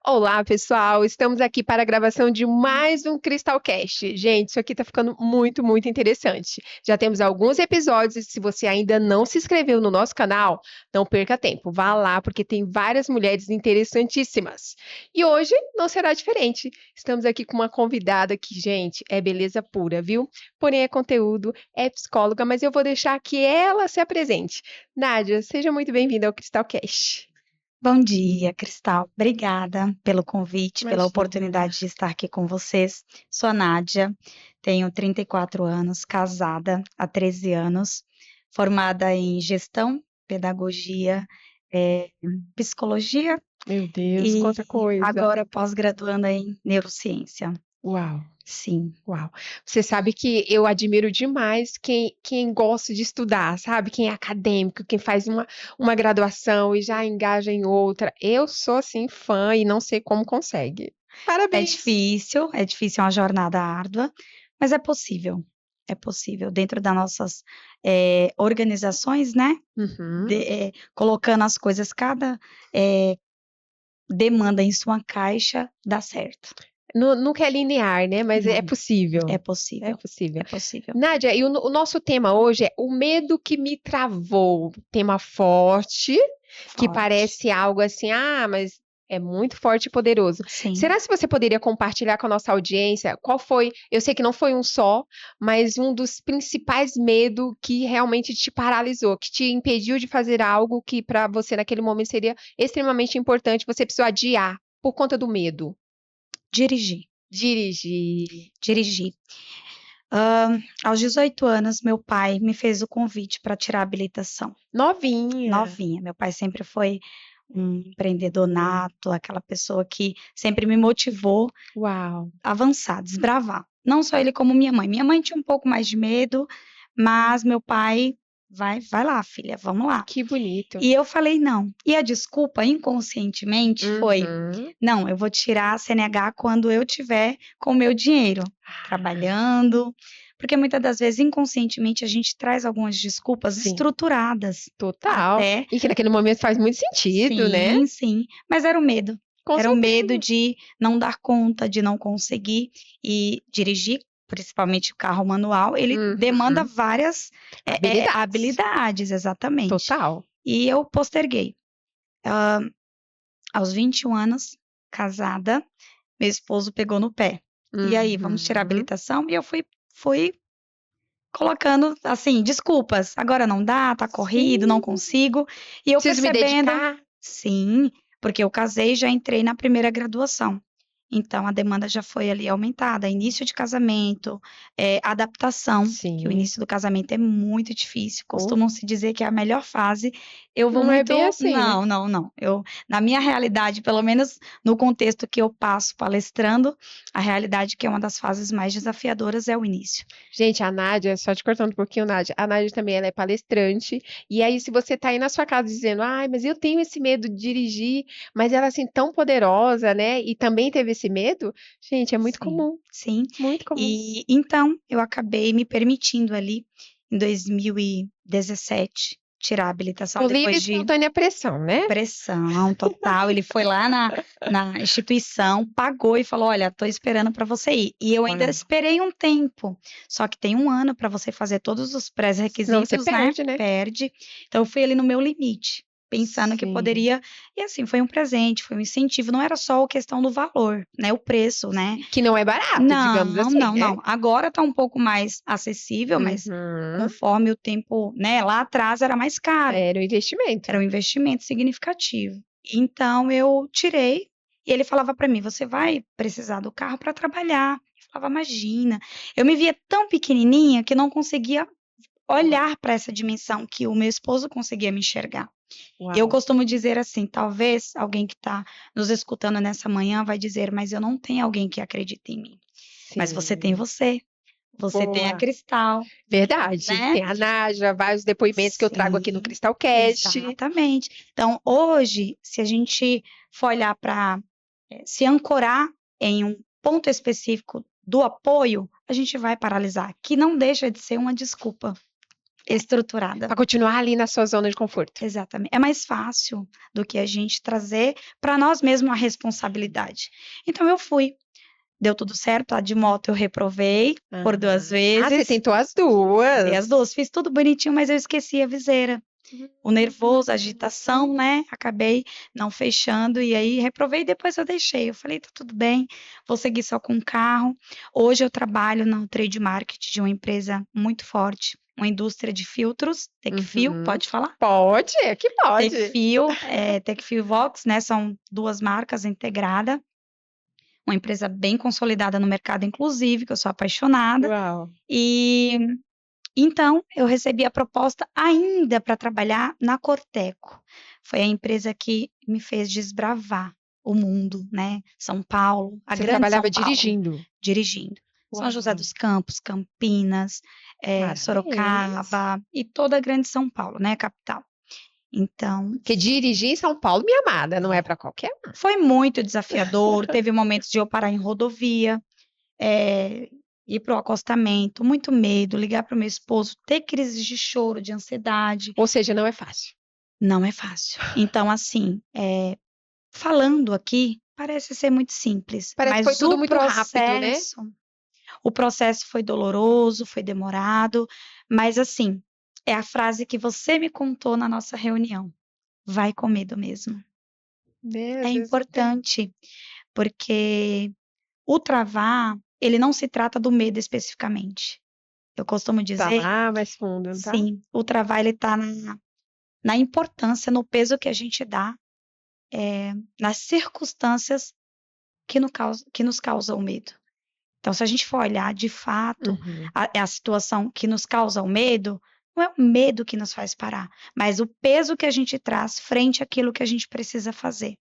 Olá, pessoal! Estamos aqui para a gravação de mais um Crystalcast. Gente, isso aqui está ficando muito, muito interessante. Já temos alguns episódios e se você ainda não se inscreveu no nosso canal, não perca tempo. Vá lá, porque tem várias mulheres interessantíssimas. E hoje não será diferente. Estamos aqui com uma convidada que, gente, é beleza pura, viu? Porém, é conteúdo, é psicóloga, mas eu vou deixar que ela se apresente. Nádia, seja muito bem-vinda ao Crystalcast. Bom dia, Cristal. Obrigada pelo convite, pela Imagina. oportunidade de estar aqui com vocês. Sou a Nádia, tenho 34 anos, casada há 13 anos, formada em gestão, pedagogia, eh, psicologia Meu Deus, e quanta coisa. agora pós-graduanda em neurociência. Uau, Sim, uau. Você sabe que eu admiro demais quem gosta de estudar, sabe? Quem é acadêmico, quem faz uma graduação e já engaja em outra. Eu sou, assim, fã e não sei como consegue. Parabéns. é difícil, é uma jornada árdua, mas é possível. É possível, dentro das nossas organizações, né? Uhum. Colocando as coisas, cada demanda em sua caixa, dá certo. Nunca é linear, né? Mas é Não, possível. é É possível, possível. é possível. Nádia, e o nosso tema hoje é o medo que me travou. Tema forte, que Forte. parece algo assim, mas é muito forte e poderoso. Sim. Será se você poderia compartilhar com a nossa audiência qual foi, eu sei que não foi um só, mas um dos principais medos que realmente te paralisou, que te impediu de fazer algo que para você naquele momento seria extremamente importante, você precisou adiar por conta do medo? Dirigir, Dirigir. dirigir. Aos 18 anos, meu pai me fez o convite para tirar a habilitação. Novinha. Novinha. Meu pai sempre foi um empreendedor nato, aquela pessoa que sempre me motivou Uau, a avançar, desbravar. Não só ele, como minha mãe. Minha mãe tinha um pouco mais de medo, mas meu pai, vai lá, filha, vamos lá. que bonito. E eu falei não. E a desculpa, inconscientemente, foi: Uhum. não, eu vou tirar a CNH quando eu tiver com o meu dinheiro, Ah, trabalhando. Porque muitas das vezes, inconscientemente, a gente traz algumas desculpas sim, estruturadas, total. até. E que naquele momento faz muito sentido, né? Sim, sim, mas era o medo. Com Era o medo certeza. de não dar conta, de não conseguir. E dirigir, principalmente o carro manual, ele demanda Uhum. várias Habilidades. habilidades, exatamente. Total. E eu posterguei. Aos 21 anos, casada, meu esposo pegou no pé. E aí, vamos tirar a Uhum. habilitação? E eu fui colocando, assim, desculpas. Agora não dá, tá corrido, não Sim. consigo. E eu Preciso me percebendo, dedicar. sim, porque eu casei e já entrei na primeira graduação. Então, a demanda já foi ali aumentada. Início de casamento, adaptação, que o Sim. início do casamento é muito difícil. Oh, Costumam se dizer que é a melhor fase. Eu vou não é muito. bem assim, né? Não, não, não. Na minha realidade, pelo menos no contexto que eu passo palestrando, a realidade que é uma das fases mais desafiadoras é o início. Gente, a Nádia, só te cortando um pouquinho, Nádia, a Nádia também ela é palestrante, e aí se você tá aí na sua casa dizendo, mas eu tenho esse medo de dirigir, mas ela assim tão poderosa, né, e também teve esse medo, gente, é Sim, sim. muito comum. E então eu acabei me permitindo ali, em 2017, tirar a habilitação Por livre e depois de espontânea pressão, né? pressão total. Ele foi lá na instituição, pagou e falou: Olha, estou esperando para você ir. E eu ainda Uau. esperei um tempo, só que tem um ano para você fazer todos os Senão você pré-requisitos, né? perde, né? Perde. Então eu fui ali no meu limite, pensando que Sim. poderia. E assim, foi um presente, foi um incentivo. Não era só a questão do valor, né? O preço, né? Que não é barato, digamos Não, assim, não, né? não. Agora está um pouco mais acessível, mas Uhum. conforme o tempo, né? Lá atrás era mais caro. Era o investimento. Era um investimento significativo. Então eu tirei, e ele falava para mim: "Você vai precisar do carro para trabalhar". Eu falava: "Imagina". Eu me via tão pequenininha que não conseguia Uau. olhar para essa dimensão que o meu esposo conseguia me enxergar. Eu Uau. costumo dizer assim, talvez alguém que está nos escutando nessa manhã vai dizer: "Mas eu não tenho alguém que acredite em mim". Mas você tem Sim. você tem a Boa. Cristal, Verdade. né? Tem a Nádia, vários depoimentos que eu trago aqui no Sim, Crystalcast. exatamente. Então, hoje, se a gente for olhar para se ancorar em um ponto específico do apoio, a gente vai paralisar, que não deixa de ser uma desculpa. estruturada. Para continuar ali na sua zona de conforto. Exatamente. É mais fácil do que a gente trazer para nós mesmos a responsabilidade. Então eu fui. Deu tudo certo. A de moto eu reprovei por 2 você vezes. tentou as Tentei as 2. duas. Fiz tudo bonitinho, mas eu esqueci a viseira. O nervoso, a agitação, né? Acabei não fechando e aí reprovei e depois eu deixei. Eu falei, tá tudo bem, vou seguir só com o carro. Hoje eu trabalho no trade marketing de uma empresa muito forte, uma indústria de filtros, Tecfil, pode falar? Pode, aqui pode. Tecfil e Vox, né? São 2 marcas integradas. Uma empresa bem consolidada no mercado, inclusive, que eu sou apaixonada. Uau. E então, eu recebi a proposta ainda para trabalhar na Corteco. Foi a empresa que me fez desbravar o mundo, né? São Paulo, a Você grande São trabalhava Paulo, dirigindo. São José Uau. dos Campos, Campinas, Parabéns. Sorocaba e toda a grande São Paulo, né? Capital. Então, Porque dirigir em São Paulo, minha amada, não é para qualquer um. foi muito desafiador. Teve momentos de eu parar em rodovia, ir para o acostamento, muito medo, ligar para o meu esposo, ter crises de choro, de ansiedade. Ou seja, não é fácil. Não é fácil. Então, assim, falando aqui, parece ser muito simples, Parece que foi mas tudo o muito rápido, né? processo foi doloroso, foi demorado, mas assim, é a frase que você me contou na nossa reunião. Vai com medo mesmo. Né, É às vezes importante, porque o travar, ele não se trata do medo especificamente. Eu costumo tá dizer, lá mais fundo, não tá? sim, o travar ele está na importância, no peso que a gente dá nas circunstâncias que nos causam o medo. Então, se a gente for olhar de fato a situação que nos causa o medo, não é o medo que nos faz parar, mas o peso que a gente traz frente àquilo que a gente precisa fazer.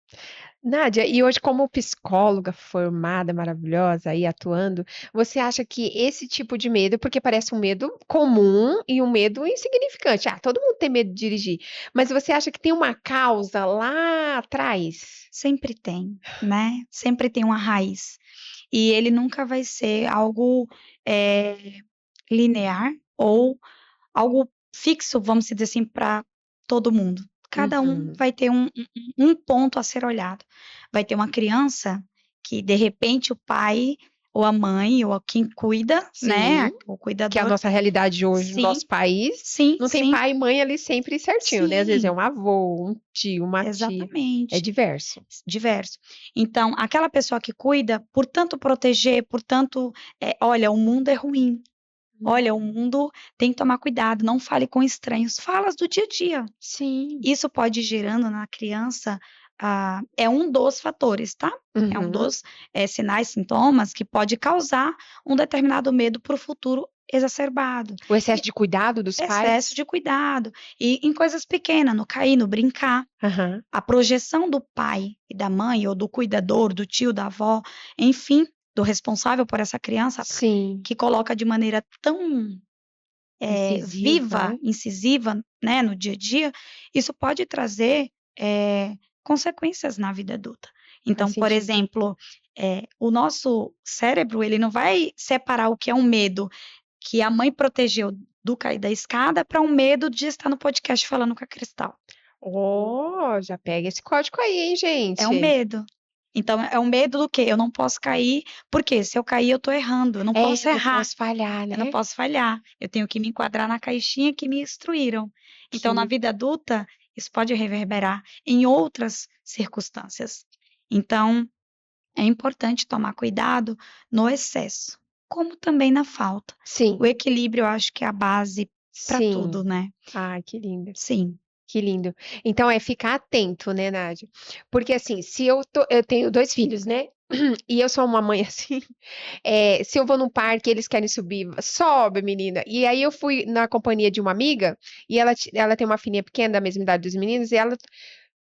Nádia, e hoje, como psicóloga formada, maravilhosa, aí atuando, você acha que esse tipo de medo, porque parece um medo comum e um medo insignificante, todo mundo tem medo de dirigir, mas você acha que tem uma causa lá atrás? Sempre tem, né? Sempre tem uma raiz. E ele nunca vai ser algo linear ou algo fixo, vamos dizer assim, para todo mundo. Cada um vai ter um ponto a ser olhado. Vai ter uma criança que, de repente, o pai ou a mãe ou quem cuida, né, Sim, o que é a cuidador, nossa realidade hoje no sim, nosso país, sim, não tem sim, pai e mãe ali sempre certinho, né? Às vezes é sim, um avô, um tio, uma tia, é exatamente, diverso. diverso. Então, aquela pessoa que cuida, por tanto proteger, por tanto, olha, o mundo é ruim. Olha, o mundo tem que tomar cuidado, não fale com estranhos, falas do dia a dia. Sim. Isso pode ir gerando na criança, é um dos fatores, tá? É um dos sinais, sintomas que pode causar um determinado medo para o futuro exacerbado. O excesso de cuidado dos pais? Excesso de cuidado. E em coisas pequenas, no cair, no brincar. A projeção do pai e da mãe, ou do cuidador, do tio, da avó, enfim, do responsável por essa criança, Sim. que coloca de maneira tão viva, né? incisiva, né, no dia a dia, isso pode trazer consequências na vida adulta. Então, por sentido. exemplo, o nosso cérebro, ele não vai separar o que é um medo que a mãe protegeu do cair da escada para um medo de estar no podcast falando com a Cristal. Já pega esse código aí, hein, gente? É um medo. Então, é um medo do quê? Eu não posso cair, porque se eu cair, eu tô errando, eu não posso eu não errar. posso falhar, né? Eu não posso falhar. Eu tenho que me enquadrar na caixinha que me instruíram. Então, na vida adulta, isso pode reverberar em outras circunstâncias. Então, é importante tomar cuidado no excesso, como também na falta. Sim, O equilíbrio, eu acho que é a base para tudo, né? Ai, que lindo. Sim. Que lindo. Então é ficar atento, né, Nádia? Porque assim, se eu tenho 2 filhos, né? E eu sou uma mãe assim, se eu vou num parque, eles querem subir, sobe, menina. E aí eu fui na companhia de uma amiga, e ela tem uma filhinha pequena, da mesma idade dos meninos, e ela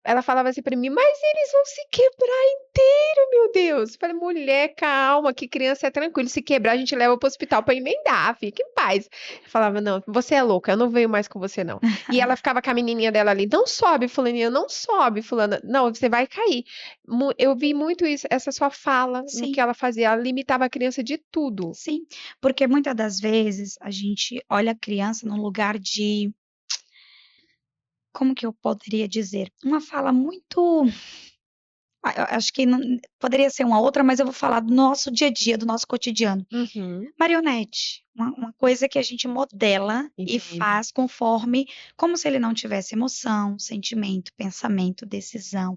ela falava assim pra mim, mas eles vão se quebrar inteiro, meu Deus. Eu falei, mulher, calma, que criança é tranquilo. Se quebrar, a gente leva pro hospital pra emendar, fica em paz. Eu falava, não, você é louca, eu não venho mais com você, não. E ela ficava com a menininha dela ali, não sobe, fulaninha, não sobe, fulana. Não, você vai cair. Eu vi muito isso, essa sua fala, no que Sim, ela fazia. Ela limitava a criança de tudo. sim, porque muitas das vezes a gente olha a criança num lugar de, como que eu poderia dizer? Uma fala muito, eu acho que poderia ser uma outra, mas eu vou falar do nosso dia a dia, do nosso cotidiano. Uhum, Marionete, uma coisa que a gente modela e entendo. faz conforme, como se ele não tivesse emoção, sentimento, pensamento, decisão.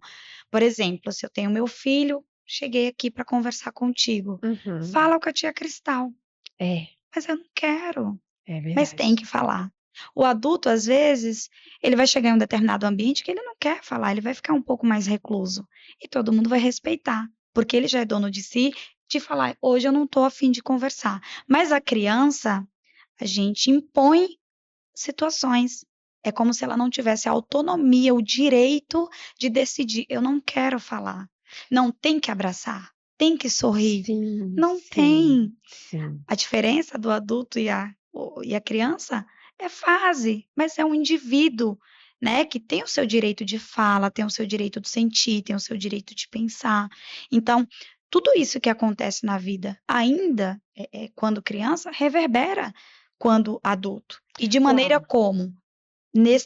Por exemplo, se eu tenho meu filho, cheguei aqui para conversar contigo. Uhum. Fala com a tia Cristal, É, mas eu não quero, é mas tem verdade. que falar. O adulto, às vezes, ele vai chegar em um determinado ambiente que ele não quer falar, ele vai ficar um pouco mais recluso. E todo mundo vai respeitar, porque ele já é dono de si, de falar, hoje eu não estou a fim de conversar. Mas a criança, a gente impõe situações. É como se ela não tivesse a autonomia, o direito de decidir. Eu não quero falar. Não tem que abraçar, tem que sorrir. Sim, Não sim, tem. sim. A diferença do adulto e a criança é fase, mas é um indivíduo, né, que tem o seu direito de fala, tem o seu direito de sentir, tem o seu direito de pensar. Então, tudo isso que acontece na vida, ainda quando criança, reverbera quando adulto. E de maneira Uau. como?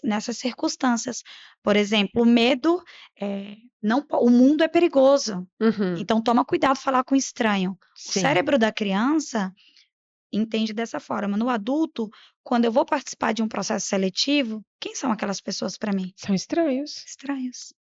Nessas circunstâncias. Por exemplo, o medo, não, o mundo é perigoso. Uhum, Então, toma cuidado falar com estranho. O sim. cérebro da criança entende dessa forma. No adulto, quando eu vou participar de um processo seletivo, quem são aquelas pessoas para mim? São estranhos. Estranhos.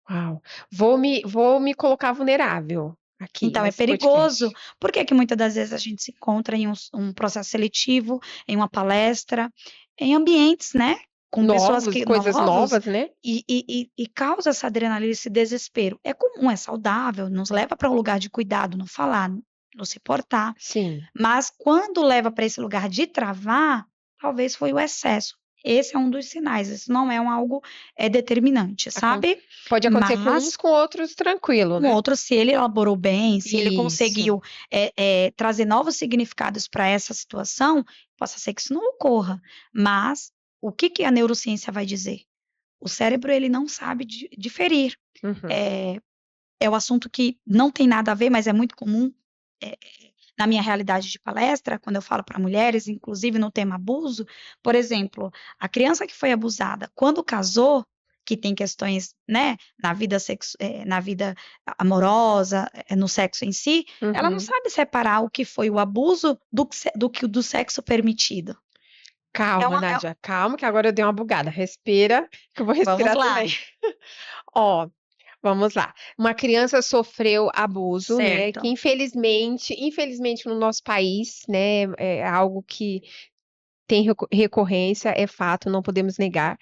Uau. Vou me colocar vulnerável aqui Então, é nesse perigoso. podcast. Por que que muitas das vezes a gente se encontra em um processo seletivo, em uma palestra, em ambientes, né, com pessoas Novos, que coisas novos, novas, né? e causa essa adrenalina, esse desespero. É comum, é saudável, nos leva para um lugar de cuidado, não falar, não se portar. Sim. Mas quando leva para esse lugar de travar, talvez foi o excesso. Esse é um dos sinais, isso não é algo determinante, Acon- sabe? Pode acontecer com uns, Mas com outros tranquilo, um né? outro, se ele elaborou bem, se ele Isso. conseguiu trazer novos significados para essa situação, possa ser que isso não ocorra. Mas o que que a neurociência vai dizer? O cérebro ele não sabe diferir. Uhum. É, é o assunto que não tem nada a ver, mas é muito comum. é, na minha realidade de palestra, quando eu falo para mulheres, inclusive no tema abuso, por exemplo, a criança que foi abusada, quando casou, que tem questões, né, na vida amorosa, no sexo em si, ela não Uhum. sabe separar o que foi o abuso do sexo permitido. É Calma, uma, Nádia, calma, que agora eu dei uma bugada. Respira, que eu vou vamos respirar também. lá, Ó, vamos lá. Uma criança sofreu abuso, né? Que certo? infelizmente no nosso país, né, é algo que tem recorrência, é fato, não podemos negar.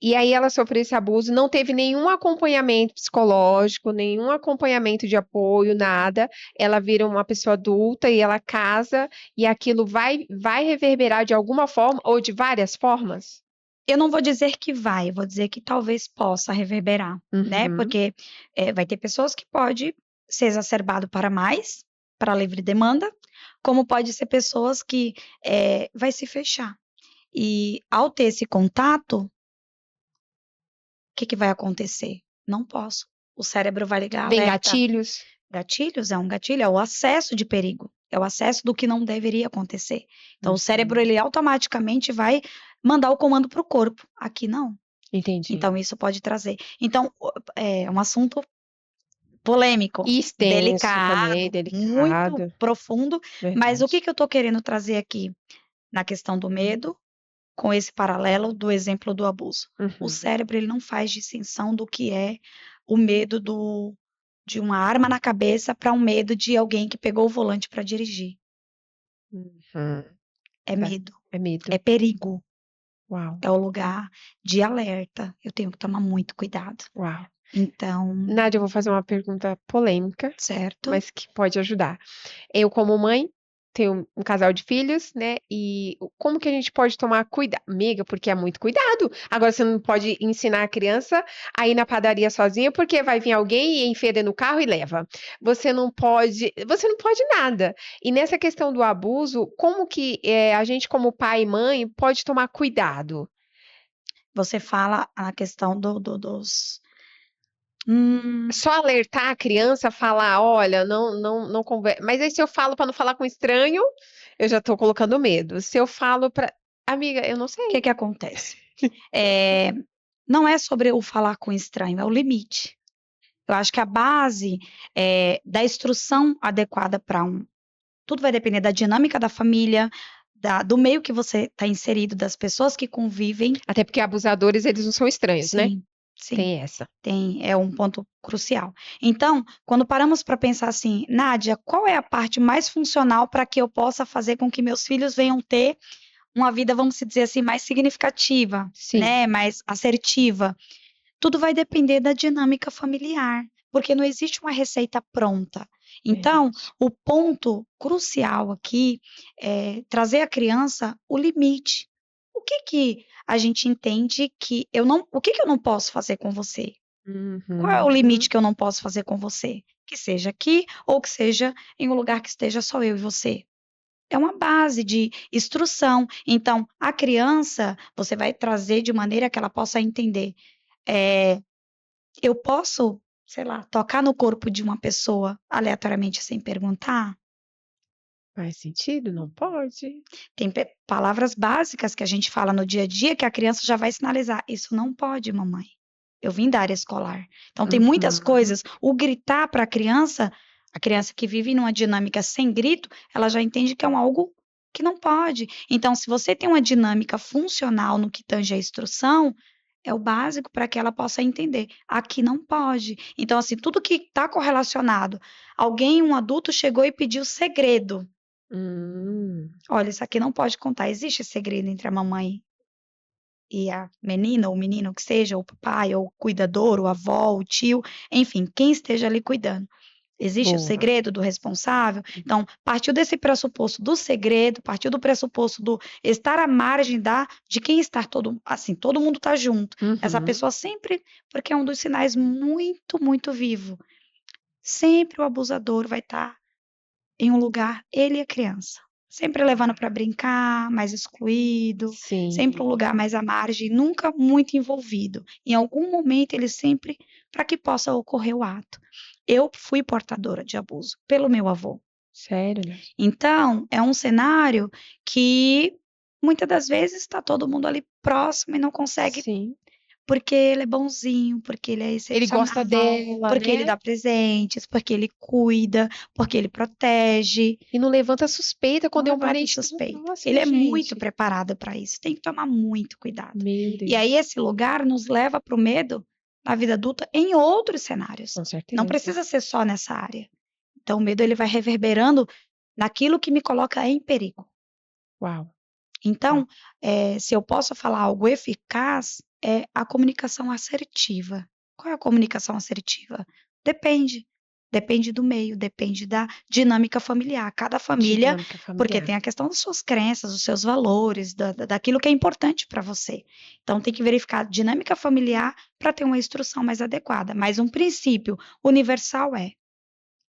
E aí ela sofreu esse abuso, não teve nenhum acompanhamento psicológico, nenhum acompanhamento de apoio, nada. Ela vira uma pessoa adulta e ela casa e aquilo vai reverberar de alguma forma ou de várias formas? Eu não vou dizer que vai, eu vou dizer que talvez possa reverberar, né? Uhum, Porque vai ter pessoas que pode ser exacerbado para mais, para livre demanda, como pode ser pessoas que vai se fechar. E ao ter esse contato, o que que vai acontecer? Não posso. O cérebro vai ligar vem alerta. gatilhos. Gatilhos é um gatilho, é o acesso de perigo, é o acesso do que não deveria acontecer. Então, o cérebro, Uhum, ele automaticamente vai mandar o comando para o corpo. Aqui não. entendi. Então, isso pode trazer. Então, é um assunto polêmico, E extenso também, delicado, muito delicado, profundo, mas o que verdade. que eu estou querendo trazer aqui na questão do medo, com esse paralelo do exemplo do abuso? O Uhum, cérebro, ele não faz distinção do que é o medo de uma arma na cabeça para um medo de alguém que pegou o volante para dirigir. uhum. É Tá. medo, É é medo. perigo, Uau, é o lugar de alerta. Eu tenho que tomar muito cuidado. uau. Então, Nádia, eu vou fazer uma pergunta polêmica, certo? mas que pode ajudar. Eu, como mãe, tenho um casal de filhos, né? E como que a gente pode tomar cuidado? Amiga, porque é muito cuidado. Agora você não pode ensinar a criança a ir na padaria sozinha, porque vai vir alguém e enfia dentro do carro e leva. Você não pode nada. E nessa questão do abuso, como que a gente, como pai e mãe, pode tomar cuidado? Você fala a questão dos. Hum, Só alertar a criança, falar, olha, não conversa. Mas aí se eu falo para não falar com estranho, eu já tô colocando medo. Se eu falo para, amiga, eu não o que sei. que acontece? É, não é sobre o falar com estranho, é o limite. Eu acho que a base da instrução adequada para tudo vai depender da dinâmica da família, do meio que você está inserido, das pessoas que convivem. Até porque abusadores, eles não são estranhos, né? Sim, sim. Tem essa. É um ponto crucial. Então, quando paramos para pensar assim, Nádia, qual é a parte mais funcional para que eu possa fazer com que meus filhos venham ter uma vida, vamos dizer assim, mais significativa, Sim. né, mais assertiva? Tudo vai depender da dinâmica familiar, porque não existe uma receita pronta. Então, Verdade. o ponto crucial aqui é trazer à criança o limite. O que que a gente entende que o que que eu não posso fazer com você? Qual é o limite Uhum. que eu não posso fazer com você? Que seja aqui ou que seja em um lugar que esteja só eu e você. É uma base de instrução. Então, a criança, você vai trazer de maneira que ela possa entender. Eh, eu posso, sei lá, tocar no corpo de uma pessoa aleatoriamente sem perguntar? Faz sentido? Não pode. Tem palavras básicas que a gente fala no dia a dia que a criança já vai sinalizar: isso não pode, mamãe. Eu vim da área escolar. Então, tem muitas Uhum. coisas. O gritar para a criança que vive numa dinâmica sem grito, ela já entende que é um algo que não pode. Então, se você tem uma dinâmica funcional no que tange a instrução, é o básico para que ela possa entender. Aqui não pode. Então, assim, tudo que está correlacionado. Alguém, um adulto, chegou e pediu segredo. Hum. Olha, isso aqui não pode contar. Existe segredo entre a mamãe e a menina ou o menino que seja, ou o papai, ou o cuidador, o avó, o tio, enfim, quem esteja ali cuidando. Existe o Boa. segredo do responsável? Então, partiu desse pressuposto do segredo, partiu do pressuposto do estar à margem de quem está todo mundo está junto. Essa Uhum. pessoa sempre, porque é um dos sinais muito, muito vivo. Sempre o abusador vai estar em um lugar, ele e a criança. Sempre levando para brincar, mais excluído, sempre um Sim. lugar mais à margem, nunca muito envolvido. Em algum momento, ele sempre, para que possa ocorrer o ato. Eu fui portadora de abuso pelo meu avô. Sério, né? Então, é um cenário que muitas das vezes está todo mundo ali próximo e não consegue Sim. porque ele é bonzinho, porque ele é Ele gosta excepcional, dela, porque ele né? dá presentes, porque ele cuida, porque ele protege. E não levanta suspeita Não quando é um levanta parente suspeita. Ele próximo, é muito gente. preparado para isso, tem que tomar muito cuidado. Meu E aí Deus. esse lugar nos leva para o medo na vida adulta em outros cenários. Com Não certeza. precisa ser só nessa área. Então o medo ele vai reverberando naquilo que me coloca em perigo. Uau. Uau. Então, se eu posso falar algo eficaz, é a comunicação assertiva. Qual é a comunicação assertiva? Depende. Depende do meio, depende da dinâmica familiar. Cada família, Dinâmica porque familiar. tem a questão das suas crenças, dos seus valores, daquilo que é importante para você. Então, tem que verificar a dinâmica familiar para ter uma instrução mais adequada. Mas um princípio universal é: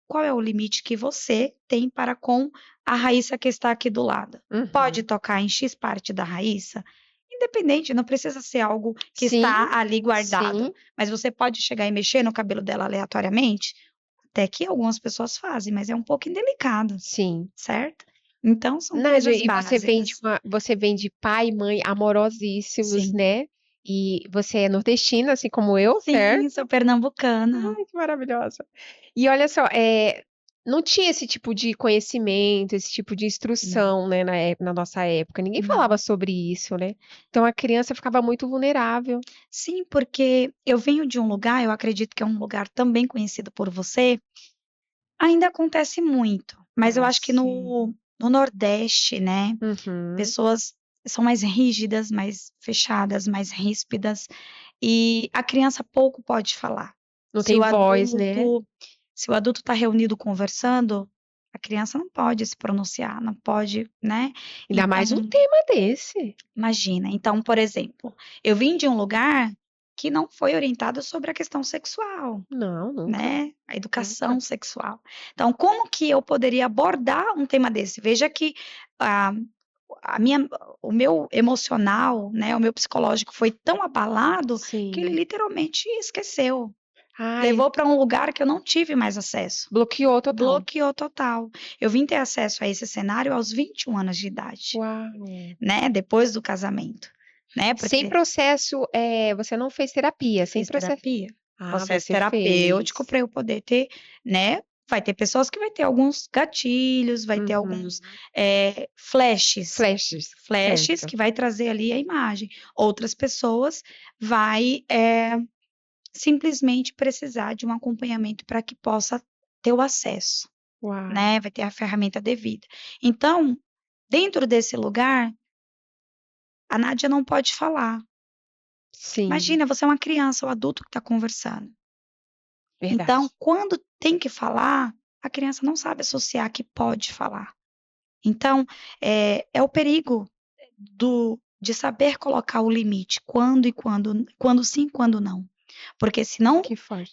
qual é o limite que você tem para com a Raíssa que está aqui do lado? Pode Uhum. tocar em X parte da Raíssa? Independente, não precisa ser algo que Sim, está ali guardado, sim, mas você pode chegar e mexer no cabelo dela aleatoriamente? Até que algumas pessoas fazem, mas é um pouco indelicado, sim. certo? Então são Nádia, coisas e básicas. você vem de pai e mãe amorosíssimos, Sim. né? E você é nordestina, assim como eu, Sim, certo? sou pernambucana. Ai, que maravilhosa. E olha só, não tinha esse tipo de conhecimento, esse tipo de Não, instrução, né, na nossa época. Ninguém falava não. sobre isso, né? Então a criança ficava muito vulnerável. Sim, porque eu venho de um lugar, eu acredito que é um lugar também conhecido por você. Ainda acontece muito, mas eu Ah, acho que sim. no Nordeste, né, Uhum. pessoas são mais rígidas, mais fechadas, mais ríspidas, e a criança pouco pode falar. Não Se tem o voz, né? adulto se o adulto está reunido conversando, A criança não pode se pronunciar, não pode, né? Ainda mais um Então, tema desse. imagina. Então, por exemplo, eu vim de um lugar que não foi orientado sobre a questão sexual, Não, nunca, né? A educação nunca. sexual. Então, como que eu poderia abordar um tema desse? Veja que a, a minha, o meu emocional, né, o meu psicológico foi tão abalado que ele Sim. literalmente esqueceu. Ai, Levou para um lugar que eu não tive mais acesso. bloqueou total. Bloqueou total. Eu vim ter acesso a esse cenário aos 21 anos de idade, Uau. né? Depois do casamento, né? Sem Porque processo, você não fez terapia, sem fiz processo. terapia, Ah, processo você fez. terapêutico para eu poder ter, né? Vai ter pessoas que vai ter alguns gatilhos, vai ter Uhum. alguns flashes, Flashes, flashes certo. que vai trazer ali a imagem. Outras pessoas vai simplesmente precisar de um acompanhamento para que possa ter o acesso, Uau. né? Vai ter a ferramenta devida. Então, dentro desse lugar, a Nádia não pode falar. Sim, Imagina, você é uma criança, o adulto que está conversando. Então, verdade. quando tem que falar, a criança não sabe associar que pode falar. Então, é o perigo de saber colocar o limite, quando sim, quando não. Porque se não Que forte.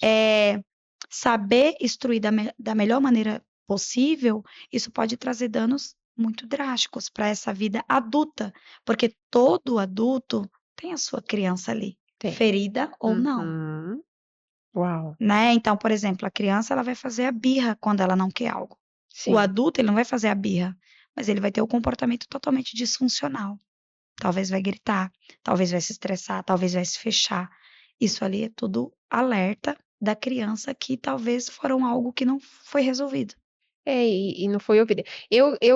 saber instruir da melhor maneira possível, isso pode trazer danos muito drásticos para essa vida adulta, porque todo adulto tem a sua criança ali, Tem. ferida ou não, Uhum. Uau. né? Então, por exemplo, a criança ela vai fazer a birra quando ela não quer algo. O Sim. adulto ele não vai fazer a birra, mas ele vai ter o comportamento totalmente disfuncional. Talvez vai gritar, talvez vai se estressar, talvez vai se fechar. Isso ali é tudo alerta da criança que talvez foram algo que não foi resolvido. E não foi ouvida.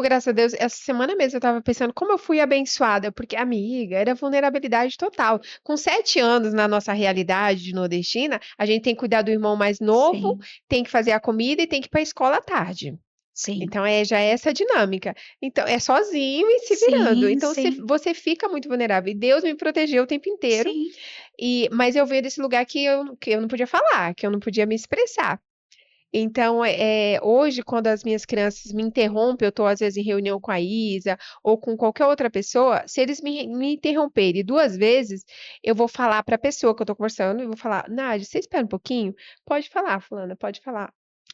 Graças a Deus, essa semana mesmo eu tava pensando como eu fui abençoada, porque, amiga, era vulnerabilidade total. Com 7 anos na nossa realidade de nordestina, a gente tem que cuidar do irmão mais novo, Sim, tem que fazer a comida e tem que ir para a escola à tarde. sim, Então, já é essa dinâmica. Então, é sozinho e se virando. sim, Então, sim, você fica muito vulnerável. E Deus me protegeu o tempo inteiro. sim. Mas eu venho desse lugar que eu não podia falar, que eu não podia me expressar. Então, hoje, quando as minhas crianças me interrompem, eu estou às vezes em reunião com a Isa ou com qualquer outra pessoa, se eles me interromperem 2 vezes, eu vou falar para a pessoa que eu estou conversando e vou falar, Nádia, você espera um pouquinho? Pode falar, fulana, pode falar.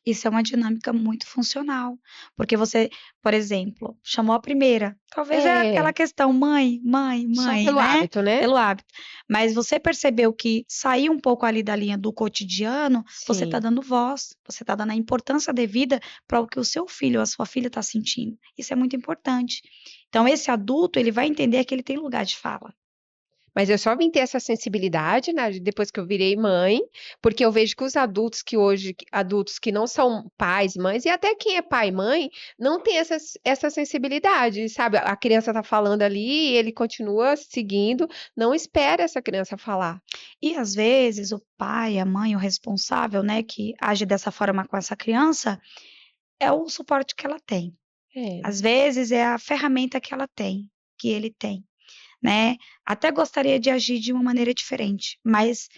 Isso é uma dinâmica muito funcional, porque você, por exemplo, chamou a primeira, talvez é aquela É, questão mãe, mãe, só mãe, pelo né? hábito, né? Pelo hábito. Mas você percebeu que sair um pouco ali da linha do cotidiano, você está Sim. dando voz, você está dando a importância devida para o que o seu filho ou a sua filha está sentindo. Isso é muito importante. Então, esse adulto, ele vai entender que ele tem lugar de fala. Mas eu só vim ter essa sensibilidade, né, depois que eu virei mãe, porque eu vejo que os adultos que hoje, adultos que não são pais, mães, e até quem é pai e mãe, não tem essa sensibilidade, sabe? A criança tá falando ali e ele continua seguindo, não espera essa criança falar. E às vezes o pai, a mãe, o responsável, né, que age dessa forma com essa criança, é o suporte que ela tem. É, Às vezes é a ferramenta que ela tem, que ele tem, né. Até gostaria de agir de uma maneira diferente, mas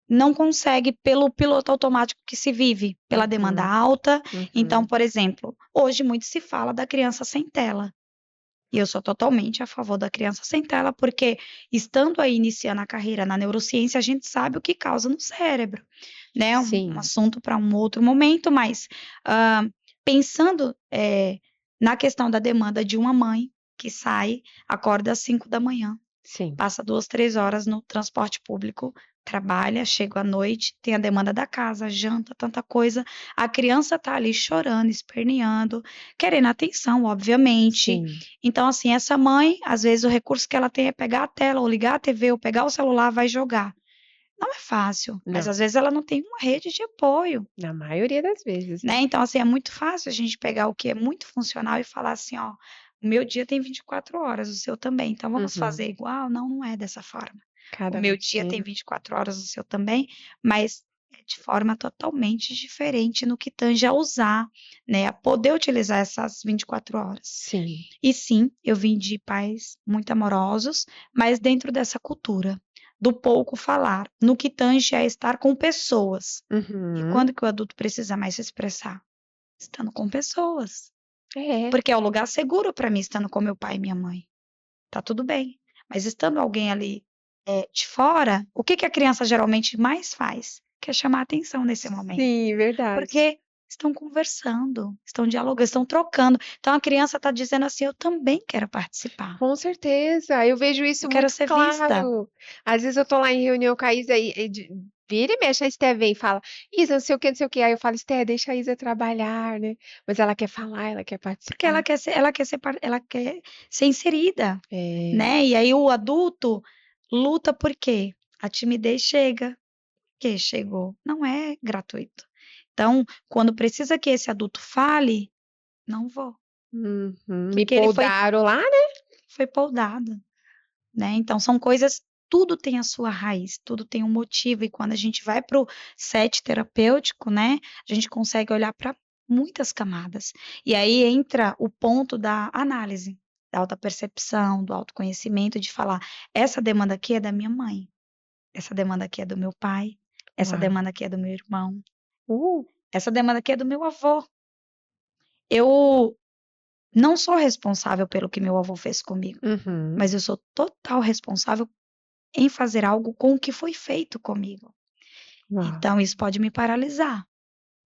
não consegue pelo piloto automático que se vive, pela demanda uhum, alta. Então, uhum, por exemplo, hoje muito se fala da criança sem tela, e eu sou totalmente a favor da criança sem tela, porque estando aí iniciando a carreira na neurociência, a gente sabe o que causa no cérebro, né, um sim, assunto para um outro momento, mas, pensando, na questão da demanda de uma mãe que sai, acorda às 5 da manhã, sim. passa 2, 3 horas no transporte público, trabalha, chega à noite, tem a demanda da casa, janta, tanta coisa. A criança está ali chorando, esperneando, querendo atenção, obviamente. Sim, Então, assim, essa mãe, às vezes o recurso que ela tem é pegar a tela, ou ligar a TV, ou pegar o celular, vai jogar. Não é fácil, mas não, às vezes ela não tem uma rede de apoio, na maioria das vezes, né? né? Então, assim, é muito fácil a gente pegar o que é muito funcional e falar assim, ó, o meu dia tem 24 horas, o seu também, então vamos Uhum. fazer igual? Não, não é dessa forma. O Cada meu um dia tem tem. 24 horas, o seu também, mas é de forma totalmente diferente no que tange a usar, né, a poder utilizar essas 24 horas. Sim. E sim, eu vim de pais muito amorosos, mas dentro dessa cultura do pouco falar, no que tange a estar com pessoas. E Uhum. quando que o adulto precisa mais se expressar? Estando com pessoas. É. Porque é o lugar seguro para mim, estando com meu pai e minha mãe. Tá tudo bem. Mas estando alguém ali de fora, o que que a criança geralmente mais faz? Quer chamar atenção nesse momento. Sim, verdade. Porque estão conversando, estão dialogando, estão trocando. Então a criança está dizendo assim: eu também quero participar. Com certeza, eu vejo isso Eu quero muito ser vista. claro. Às vezes eu tô lá em reunião com a Isa vira e mexe, a Esté vem e fala, Isa, não sei o que, não sei o que. Aí eu falo, Esté, deixa a Isa trabalhar, né? Mas ela quer falar, ela quer Porque participar. ela quer ser inserida, É. né? E aí o adulto luta por quê? A timidez chega. Que chegou. Não é gratuito. Então, quando precisa que esse adulto fale, não vou. Uhum. Me Porque ele poldaram lá, né? foi poldado, né? Então, são coisas, tudo tem a sua raiz, tudo tem um motivo. E quando a gente vai para o set terapêutico, né? A gente consegue olhar para muitas camadas. E aí entra o ponto da análise, da autopercepção, do autoconhecimento, de falar: essa demanda aqui é da minha mãe, essa demanda aqui é do meu pai, essa Uau. demanda aqui é do meu irmão. Uh. Essa demanda aqui é do meu avô. Eu não sou responsável pelo que meu avô fez comigo, Uhum. mas eu sou total responsável em fazer algo com o que foi feito comigo. Uau. Então, isso pode me paralisar,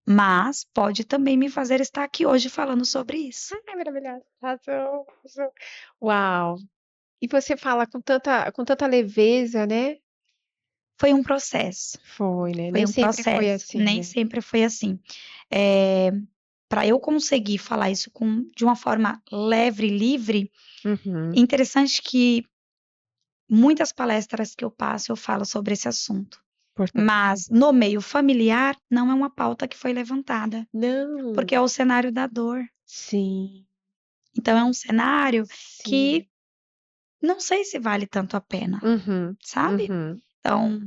mas pode também me fazer estar aqui hoje falando sobre isso. Ai, maravilhosa. Arrasou, arrasou. Uau. E você fala com tanta leveza, né? Foi um processo, Foi, né? foi Nem um sempre foi processo, assim, nem né? sempre foi assim. Para eu conseguir falar isso de uma forma leve e livre, Uhum. interessante que muitas palestras que eu passo, eu falo sobre esse assunto. Importante. Mas no meio familiar, não é uma pauta que foi levantada, Não. porque é o cenário da dor. Sim, Então é um cenário sim. que não sei se vale tanto a pena, Uhum, sabe? uhum. Então,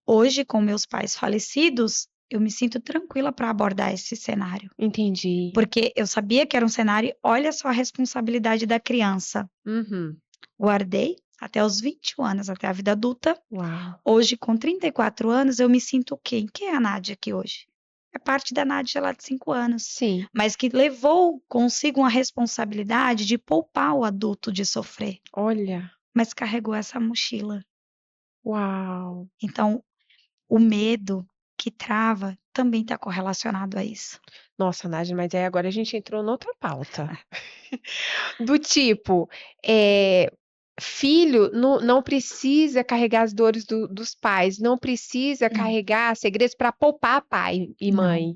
hoje, com meus pais falecidos, eu me sinto tranquila para abordar esse cenário, Entendi. porque eu sabia que era um cenário, olha só a responsabilidade da criança. Uhum. Guardei até os 21 anos, até a vida adulta. Uau. Hoje, com 34 anos, eu me sinto quem? Quem é a Nádia aqui hoje? É parte da Nádia lá de 5 anos, Sim. mas que levou consigo uma responsabilidade de poupar o adulto de sofrer, Olha. mas carregou essa mochila. Uau. Então, o medo que trava também está correlacionado a isso. Nossa, Nádia, mas aí agora a gente entrou noutra pauta. Do tipo, eh, filho não precisa carregar as dores dos pais, não precisa Não, carregar segredos para poupar pai e não, mãe.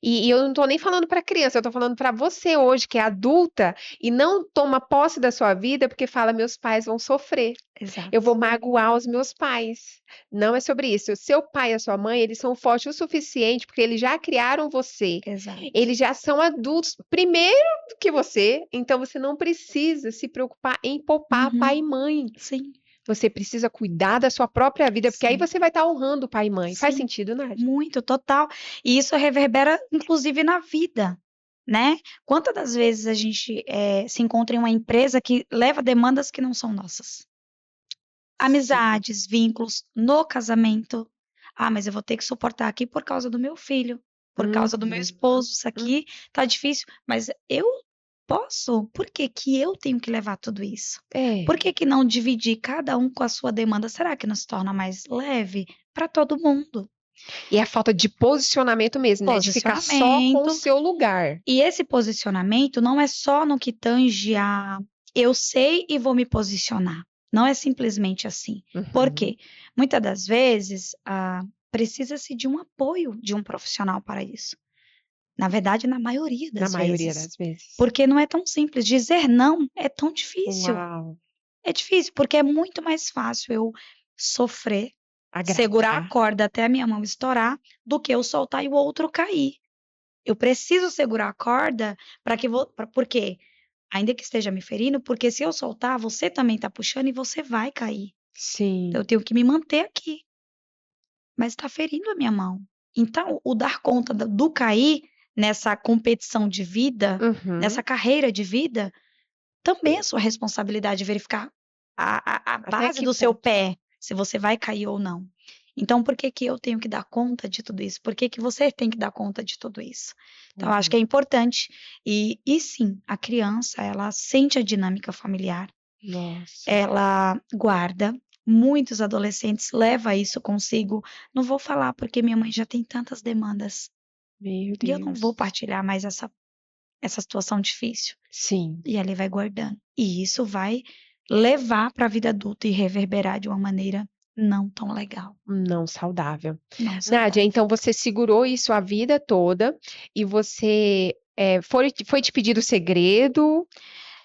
E eu não tô nem falando para criança, eu tô falando para você hoje que é adulta e não toma posse da sua vida porque fala: "Meus pais vão sofrer, eu vou exato, magoar os meus pais". Não é sobre isso. O seu pai e a sua mãe, eles são fortes o suficiente porque eles já criaram você. exato. Eles já são adultos primeiro do que você, então você não precisa se preocupar em poupar Uhum, pai e mãe. sim, Você precisa cuidar da sua própria vida, porque aí sim, você vai estar honrando pai e mãe. Faz sim, sentido, Nádia? muito, total. E isso reverbera, inclusive, na vida, né? Quantas das vezes a gente se encontra em uma empresa que leva demandas que não são nossas? Sim. Amizades, vínculos no casamento. Ah, mas eu vou ter que suportar aqui por causa do meu filho, por causa do meu Uhum. esposo. Isso Hum. aqui tá difícil, mas eu posso. Por que que eu tenho que levar tudo isso? Por É. que que não dividir cada um com a sua demanda? Será que não se torna mais leve para todo mundo? E a falta de posicionamento mesmo, né, de ficar só com o Posicionamento. seu lugar. E esse posicionamento não é só no que tange a eu sei e vou me posicionar. Não é simplesmente assim. Por Uhum. quê? Muitas das vezes, precisa-se de um apoio de um profissional para isso. Na verdade, na maioria Na das maioria vezes. das vezes. Porque não é tão simples. Dizer não é tão difícil. Uau, É difícil, porque é muito mais fácil eu sofrer, segurar a agradar. corda até a minha mão estourar, do que eu soltar e o outro cair. Eu preciso segurar a corda para que porque ainda que esteja me ferindo, porque se eu soltar, você também está puxando e você vai cair. Então Sim. eu tenho que me manter aqui, mas está ferindo a minha mão. Então, o dar conta do cair nessa competição de vida, Uhum. nessa carreira de vida, também é sua responsabilidade verificar a Até base que do seu ponto? pé, se você vai cair ou não. Então, por que que eu tenho que dar conta de tudo isso? Por que que você tem que dar conta de tudo isso? Então, eu acho que é importante. E sim, a criança, ela sente a dinâmica familiar, Nossa, ela guarda. Muitos adolescentes levam isso consigo. Não vou falar porque minha mãe já tem tantas demandas. meu E eu não vou Deus. partilhar mais essa situação difícil. Sim, E ele vai guardando. E isso vai levar para a vida adulta e reverberar de uma maneira não tão legal, não saudável. não Nádia, saudável. então você segurou isso a vida toda e você foi te pedido segredo?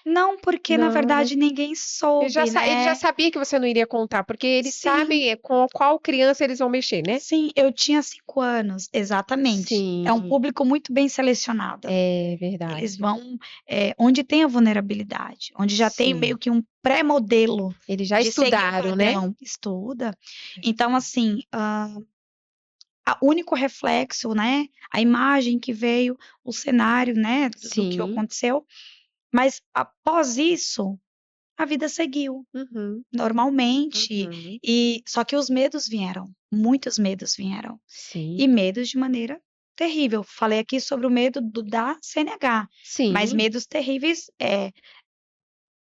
Não, porque na Não, né? verdade ninguém soube, Ele já né? sabia que você não iria contar, porque eles Sim, sabem com qual criança eles vão mexer, né? sim, eu tinha 5 anos, exatamente. É um Sim, público muito bem selecionado. é Eles verdade. vão onde tem a vulnerabilidade, onde já tem meio Sim. que um pré-modelo Eles já de seguir um estudaram, né? padrão. Estuda. Então, assim, o único reflexo, né? A imagem que veio, o cenário, né? Do que Sim. aconteceu. Mas após isso, a vida seguiu Uhum, normalmente. uhum. E só que os medos vieram, muitos medos vieram. Sim, E medos de maneira terrível. Falei aqui sobre o medo da CNH, mas sim, medos terríveis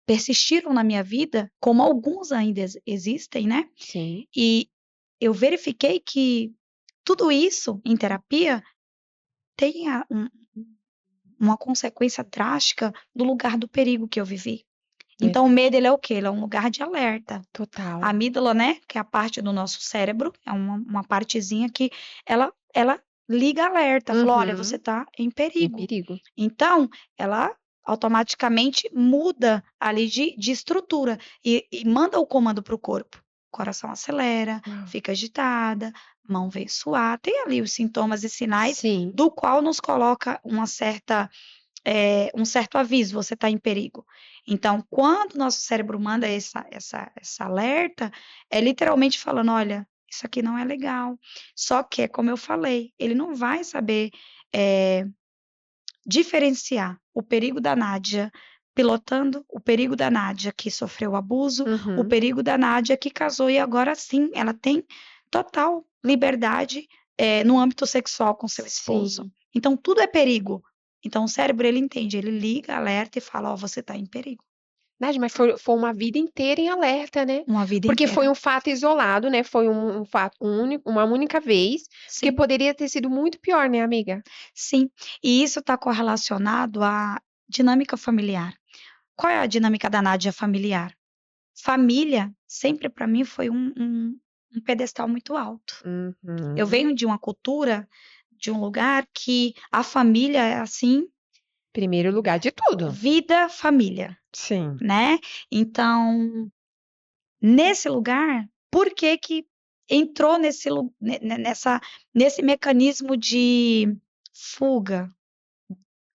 persistiram na minha vida, como alguns ainda existem, né? sim. E eu verifiquei que tudo isso em terapia tem uma consequência drástica do lugar do perigo que eu vivi. Então, o Verdade. medo, ele é o quê? Ele é um lugar de alerta. A Total. amígdala, né, que é a parte do nosso cérebro, é uma partezinha que ela liga alerta, fala, olha, você Uhum. está em Em perigo. perigo. Então, ela automaticamente muda ali de estrutura e manda o comando para o corpo. O coração acelera, Uau. fica agitada, mão vem suar, tem ali os sintomas e sinais Sim. do qual nos coloca um certo aviso, você está em perigo. Então, quando o nosso cérebro manda essa alerta, é literalmente falando: olha, isso aqui não é legal. Só que, como eu falei, ele não vai saber eh, diferenciar o perigo da Nádia pilotando, o perigo da Nádia que sofreu abuso, o Uhum. perigo da Nádia que casou e agora sim, ela tem total liberdade no âmbito sexual com seu esposo. Sim. Então tudo é perigo. Então o cérebro ele entende, ele liga, alerta e fala: ó, você está em perigo. Nádia, mas foi uma vida inteira em alerta, né? Uma vida Porque foi inteira. um fato isolado, né? Foi um fato único, uma única vez, porque Sim, poderia ter sido muito pior, né, amiga? sim. E isso está correlacionado à dinâmica familiar. Qual é a dinâmica da Nádia familiar? Família sempre para mim foi um pedestal muito alto. Eu Uhum. venho de uma cultura, de um lugar que a família é assim, Primeiro lugar de tudo. vida, família, Sim. né. Então, nesse lugar, por que que entrou nesse mecanismo de fuga,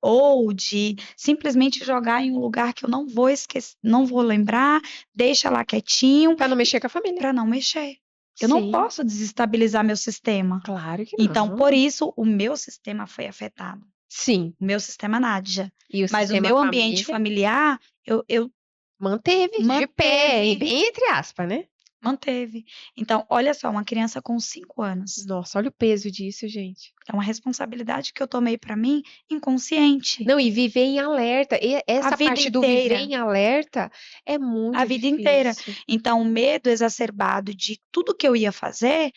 ou de simplesmente jogar em um lugar que eu não vou esquecer, não vou lembrar, deixa lá quietinho, Para não mexer com a família. para não mexer. Eu não Sim. posso desestabilizar meu sistema. Claro que Então, por não. isso, o meu sistema foi afetado, Sim. o meu sistema Nádia. E o Mas o sistema meu ambiente família familiar, eu manteve de pé, manteve, bem entre aspas, né? manteve. Então, olha só, uma criança com 5 anos, Nossa, olha o peso disso, gente. é uma responsabilidade que eu tomei para mim inconsciente, Não, e viver em alerta. E a essa vida parte do viver inteira, em alerta é a muito vida inteira. difícil. Então, o medo exacerbado de tudo que eu ia fazer,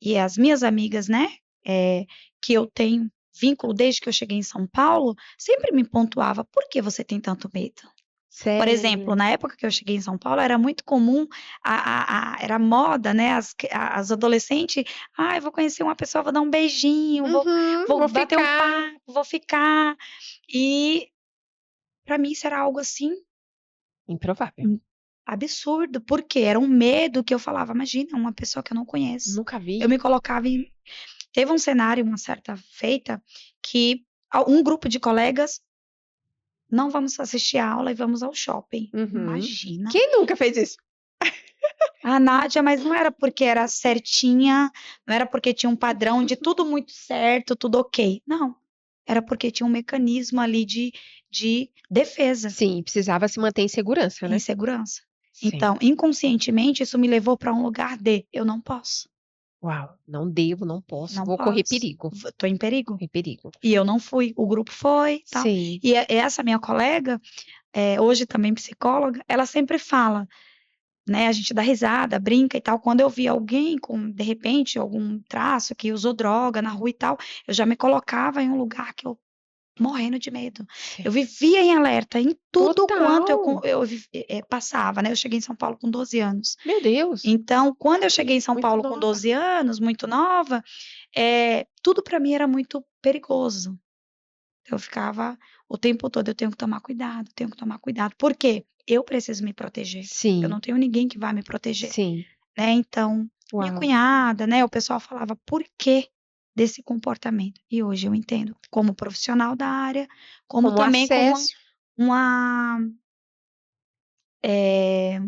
e as minhas amigas, né, que eu tenho vínculo desde que eu cheguei em São Paulo, sempre me pontuava: "Por que você tem tanto medo?". Por exemplo, Sério. na época que eu cheguei em São Paulo, era muito comum, era moda, né, as adolescentes: "Ai, vou conhecer uma pessoa, vou dar um beijinho, vou Uhum, vou vou bater um ficar. papo, vou ficar". E para mim isso era algo, assim, Improvável. hum, absurdo, porque era um medo que eu falava: "Imagina, uma pessoa que eu não conheço". Nunca Eu vi. me colocava em Teve um cenário, uma certa feita, que um grupo de colegas: "Não vamos assistir a aula e vamos ao shopping". Uhum. Imagina. Quem nunca fez isso? A Nádia, mas não era porque era certinha, não era porque tinha um padrão de tudo muito certo, tudo ok. Não, era porque tinha um mecanismo ali de defesa, Sim, precisava se manter em segurança, em né? segurança. Sim. Então, inconscientemente, isso me levou para um lugar de: "Eu não posso". Uau, não devo, não posso, Não vou correr posso. perigo. Tô em perigo. Correr perigo. E eu não fui, o grupo foi, tal. Sim, E essa minha colega, hoje também psicóloga, ela sempre fala, né, a gente dá risada, brinca e tal. Quando eu vi alguém com, de repente, algum traço que usou droga na rua e tal, eu já me colocava em um lugar que eu morrendo de medo. Eu sim. vivia em alerta em tudo quanto Total. passava, né? Eu cheguei em São Paulo com 12 anos. Meu Deus, Então, quando eu cheguei em São muito Paulo com nova. 12 anos, muito nova, tudo para mim era muito perigoso. Eu ficava o tempo todo, eu tenho que tomar cuidado, tenho que tomar cuidado. Por quê? Eu preciso me proteger. Eu Sim, não tenho ninguém que vai me proteger, sim. né? Então, minha Uau. cunhada, né? O pessoal falava, por quê desse comportamento? E hoje eu entendo, como profissional da área, como Como também como acesso. uma eh,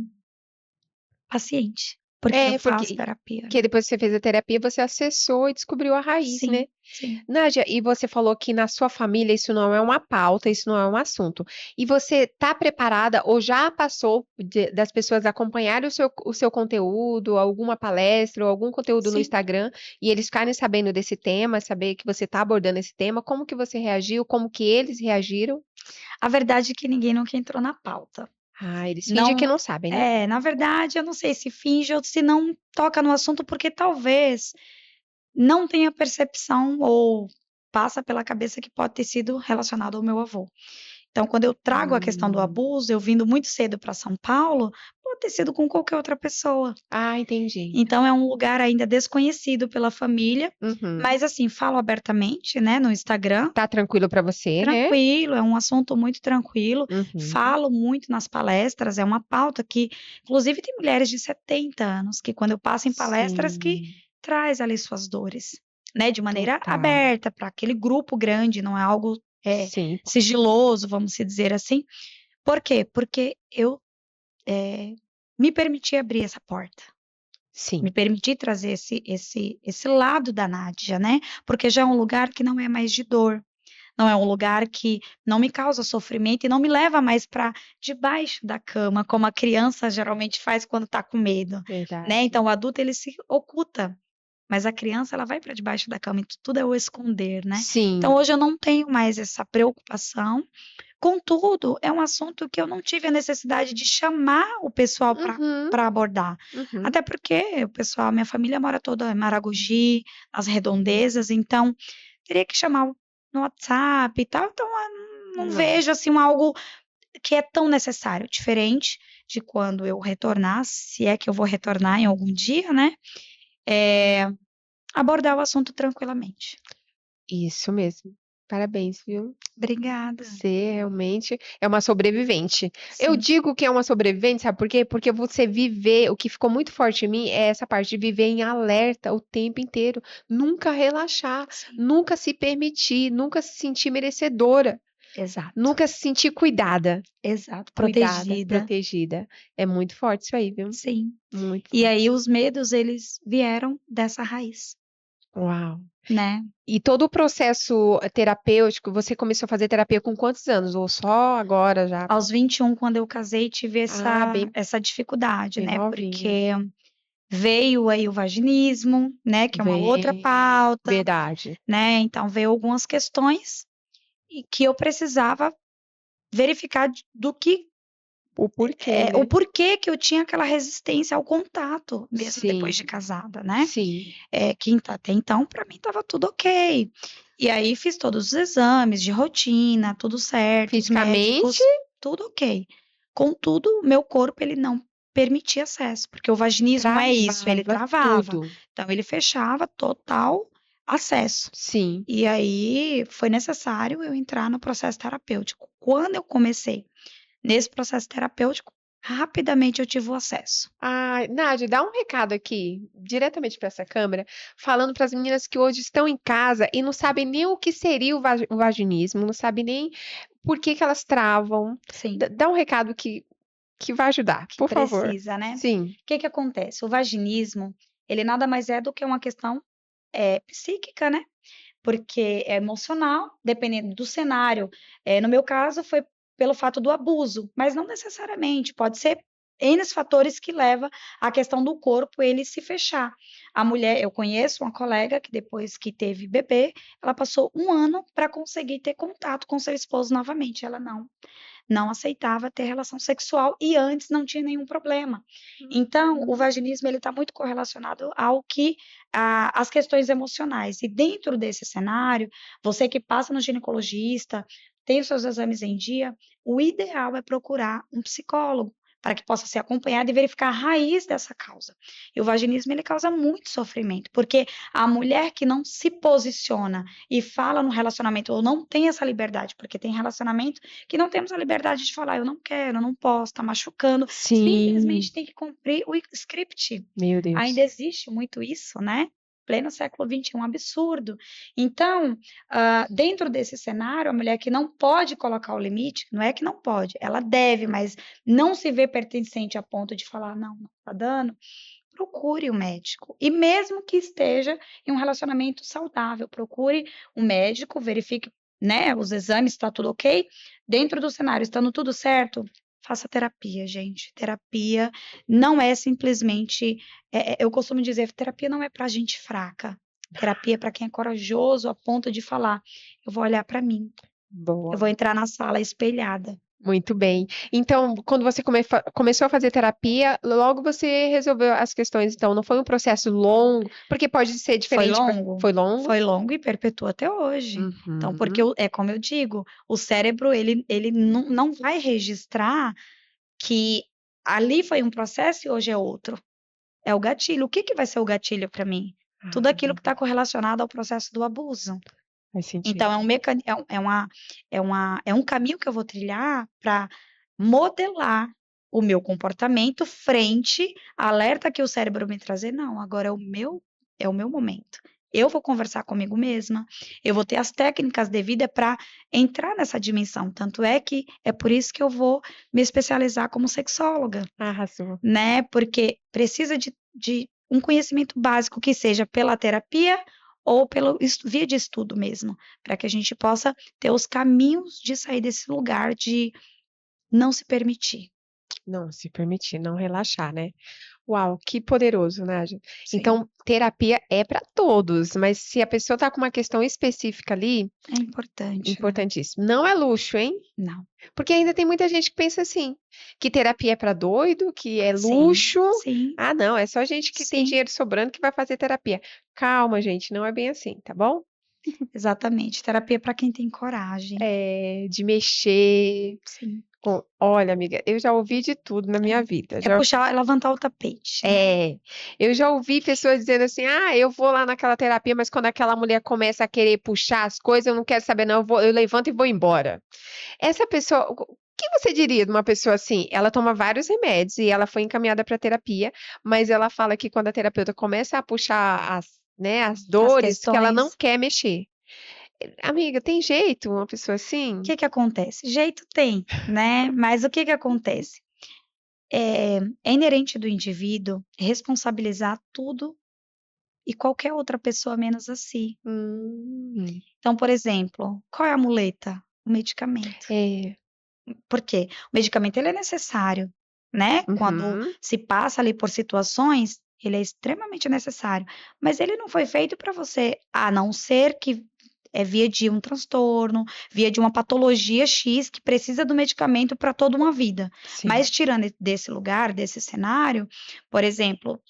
paciente, porque eu É, faço porque terapia, que né? depois que você fez a terapia, você acessou e descobriu a raiz, né? Sim, sim. Nádia, e você falou que na sua família isso não é uma pauta, isso não é um assunto. E você está preparada ou já passou das pessoas acompanharem o seu conteúdo, alguma palestra ou algum conteúdo no Sim. Instagram e eles ficarem sabendo desse tema, saber que você está abordando esse tema, como que você reagiu, como que eles reagiram? A verdade é que ninguém nunca entrou na pauta. Ah, eles fingem que Não não sabem, né? na verdade, eu não sei se finge ou se não toca no assunto, porque talvez não tenha percepção ou passa pela cabeça que pode ter sido relacionado ao meu avô. Então, quando eu trago a questão do Hum. abuso, eu vindo muito cedo para São Paulo, pode ter sido com qualquer outra pessoa. Ah, entendi. Então é um lugar ainda desconhecido pela família, Uhum. mas assim, falo abertamente, né, no Instagram, Tá tranquilo para você, né? tranquilo, é um assunto muito tranquilo. Uhum. Falo muito nas palestras, é uma pauta que, inclusive, tem mulheres de 70 anos que, quando eu passo em palestras, que Sim, traz ali suas dores, né, de maneira total. aberta para aquele grupo grande, não é algo Sim, sigiloso, vamos se dizer assim. Por quê? Porque eu me permiti abrir essa porta. Me sim. permitir trazer esse lado da Nádia, né, porque já é um lugar que não é mais de dor, não é um lugar que não me causa sofrimento e não me leva mais para debaixo da cama, como a criança geralmente faz quando está com medo, né. Verdade. Então o adulto ele se oculta, mas a criança ela vai para debaixo da cama e tudo é o esconder, né. Então Sim. hoje eu não tenho mais essa preocupação, contudo, é um assunto que eu não tive a necessidade de chamar o pessoal para Uhum, abordar. uhum. Até porque o pessoal minha família mora toda em Maragogi, nas redondezas, então teria que chamar no WhatsApp e tal, então eu não Não. vejo, assim, algo que é tão necessário, diferente de quando eu retornar, se é que eu vou retornar em algum dia, né, abordar o assunto tranquilamente. Isso mesmo. Parabéns, viu? Obrigada. Você realmente é uma sobrevivente. Eu Sim, digo que é uma sobrevivente, sabe por quê? Porque você viver, o que ficou muito forte em mim é essa parte de viver em alerta o tempo inteiro, nunca relaxar, sim, nunca se permitir, nunca se sentir merecedora, exato, nunca se sentir cuidada. exato, Cuidada, protegida, protegida. É muito forte isso aí, viu? sim. Muito E aí forte. os medos eles vieram dessa raiz, Uau. né. E todo o processo terapêutico, você começou a fazer terapia com quantos anos? Ou só agora já? Aos 21, quando eu casei, tive Ah, bem, essa dificuldade, bem né, novinha. porque veio aí o vaginismo, né, que é uma outra Bem, pauta, verdade. né, então veio algumas questões e que eu precisava verificar do que O porquê, o né? porquê que eu tinha aquela resistência ao contato, mesmo depois Sim, de casada, né. sim. Que até então para mim estava tudo ok. E aí fiz todos os exames de rotina, tudo certo, os Fisicamente, médicos, tudo ok. Contudo, meu corpo ele não permitia acesso, porque o vaginismo é isso, ele travava travava. tudo. Então ele fechava total acesso. Sim. E aí foi necessário eu entrar no processo terapêutico. Quando eu comecei nesse processo terapêutico, rapidamente eu tive o acesso. Ai, Nádia, dá um recado aqui, diretamente para essa câmera, falando para as meninas que hoje estão em casa e não sabem nem o que seria o vaginismo, não sabem nem por que que elas travam. Sim, Dá um recado que vai ajudar, que por favor. precisa, né. Sim, Que acontece? O vaginismo, ele nada mais é do que uma questão, psíquica, né, porque é emocional, dependendo do cenário. No meu caso foi pelo fato do abuso, mas não necessariamente, pode ser, N fatores que levam à questão do corpo ele se fechar. A mulher, eu conheço uma colega que depois que teve bebê, ela passou 1 ano para conseguir ter contato com seu esposo novamente. Ela não aceitava ter relação sexual e antes não tinha nenhum problema. Então, o vaginismo ele está muito correlacionado ao que as questões emocionais. E dentro desse cenário, você que passa no ginecologista, tem os seus exames em dia, o ideal é procurar um psicólogo para que possa ser acompanhado e verificar a raiz dessa causa. E o vaginismo ele causa muito sofrimento, porque a mulher que não se posiciona e fala no relacionamento ou não tem essa liberdade, porque tem relacionamento que não temos a liberdade de falar, eu não quero, eu não posso, tá machucando, Sim, simplesmente tem que cumprir o script. meu Deus. Ainda existe muito isso, né? Pleno século XXI, um absurdo. Então, dentro desse cenário, a mulher que não pode colocar o limite, não é que não pode, ela deve, mas não se vê pertencente a ponto de falar, não está dando, procure o médico. E mesmo que esteja em um relacionamento saudável, procure um médico, verifique, né, os exames, está tudo ok. Dentro do cenário, estando tudo certo, faça terapia, gente. Terapia não é simplesmente. Eu costumo dizer, terapia não é para gente fraca. Terapia é para quem é corajoso a ponto de falar: eu vou olhar para mim, Boa. eu vou entrar na sala espelhada. Muito bem. Então, quando você começou a fazer terapia, logo você resolveu as questões. Então, não foi um processo longo, porque pode ser Foi diferente. longo? Foi longo? Foi longo e perpetua até hoje. Então, porque Uhum. é como eu digo, o cérebro ele não vai registrar que ali foi um processo e hoje é outro. É o gatilho. O que que vai ser o gatilho para mim? Tudo aquilo que está correlacionado ao processo do abuso. Faz sentido. Então, é um caminho que eu vou trilhar para modelar o meu comportamento frente à alerta que o cérebro me trazer. Não, agora é o meu momento. Eu vou conversar comigo mesma, eu vou ter as técnicas devidas para entrar nessa dimensão. Tanto é que é por isso que eu vou me especializar como sexóloga, Arrasou. né? Porque precisa de um conhecimento básico que seja pela terapia ou pela via de estudo mesmo, para que a gente possa ter os caminhos de sair desse lugar de não se permitir. Não se permitir, não relaxar, né? Uau, que poderoso, Nádia. Sim, Então, terapia é para todos, mas se a pessoa está com uma questão específica ali, é importante, né? importantíssimo. Não é luxo, hein? Não. Porque ainda tem muita gente que pensa assim, que terapia é para doido, que é Sim, luxo. sim, Ah, não, é só gente que tem sim, dinheiro sobrando que vai fazer terapia. Calma, gente, não é bem assim, tá bom? exatamente. Terapia para quem tem coragem. De mexer. Sim. Olha, amiga, eu já ouvi de tudo na minha vida. É puxar, é levantar o tapete, né? Eu já ouvi pessoas dizendo assim: ah, eu vou lá naquela terapia, mas quando aquela mulher começa a querer puxar as coisas, eu não quero saber, não, eu levanto e vou embora. Essa pessoa, o que você diria de uma pessoa assim? Ela toma vários remédios e ela foi encaminhada para terapia, mas ela fala que quando a terapeuta começa a puxar né, as As dores, que ela não questões. quer mexer. Amiga, tem jeito uma pessoa O assim? que que acontece? Jeito tem, né? Mas o que que acontece? É inerente do indivíduo responsabilizar tudo e qualquer outra pessoa menos a si. Hum, Então, por exemplo, qual é a muleta? O medicamento. é. Por quê? O medicamento ele é necessário, né? Quando Uhum, se passa ali por situações, ele é extremamente necessário, mas ele não foi feito para você, a não ser que é via de um transtorno, via de uma patologia X que precisa do medicamento para toda uma vida. sim. Mas tirando desse lugar, desse cenário, por exemplo,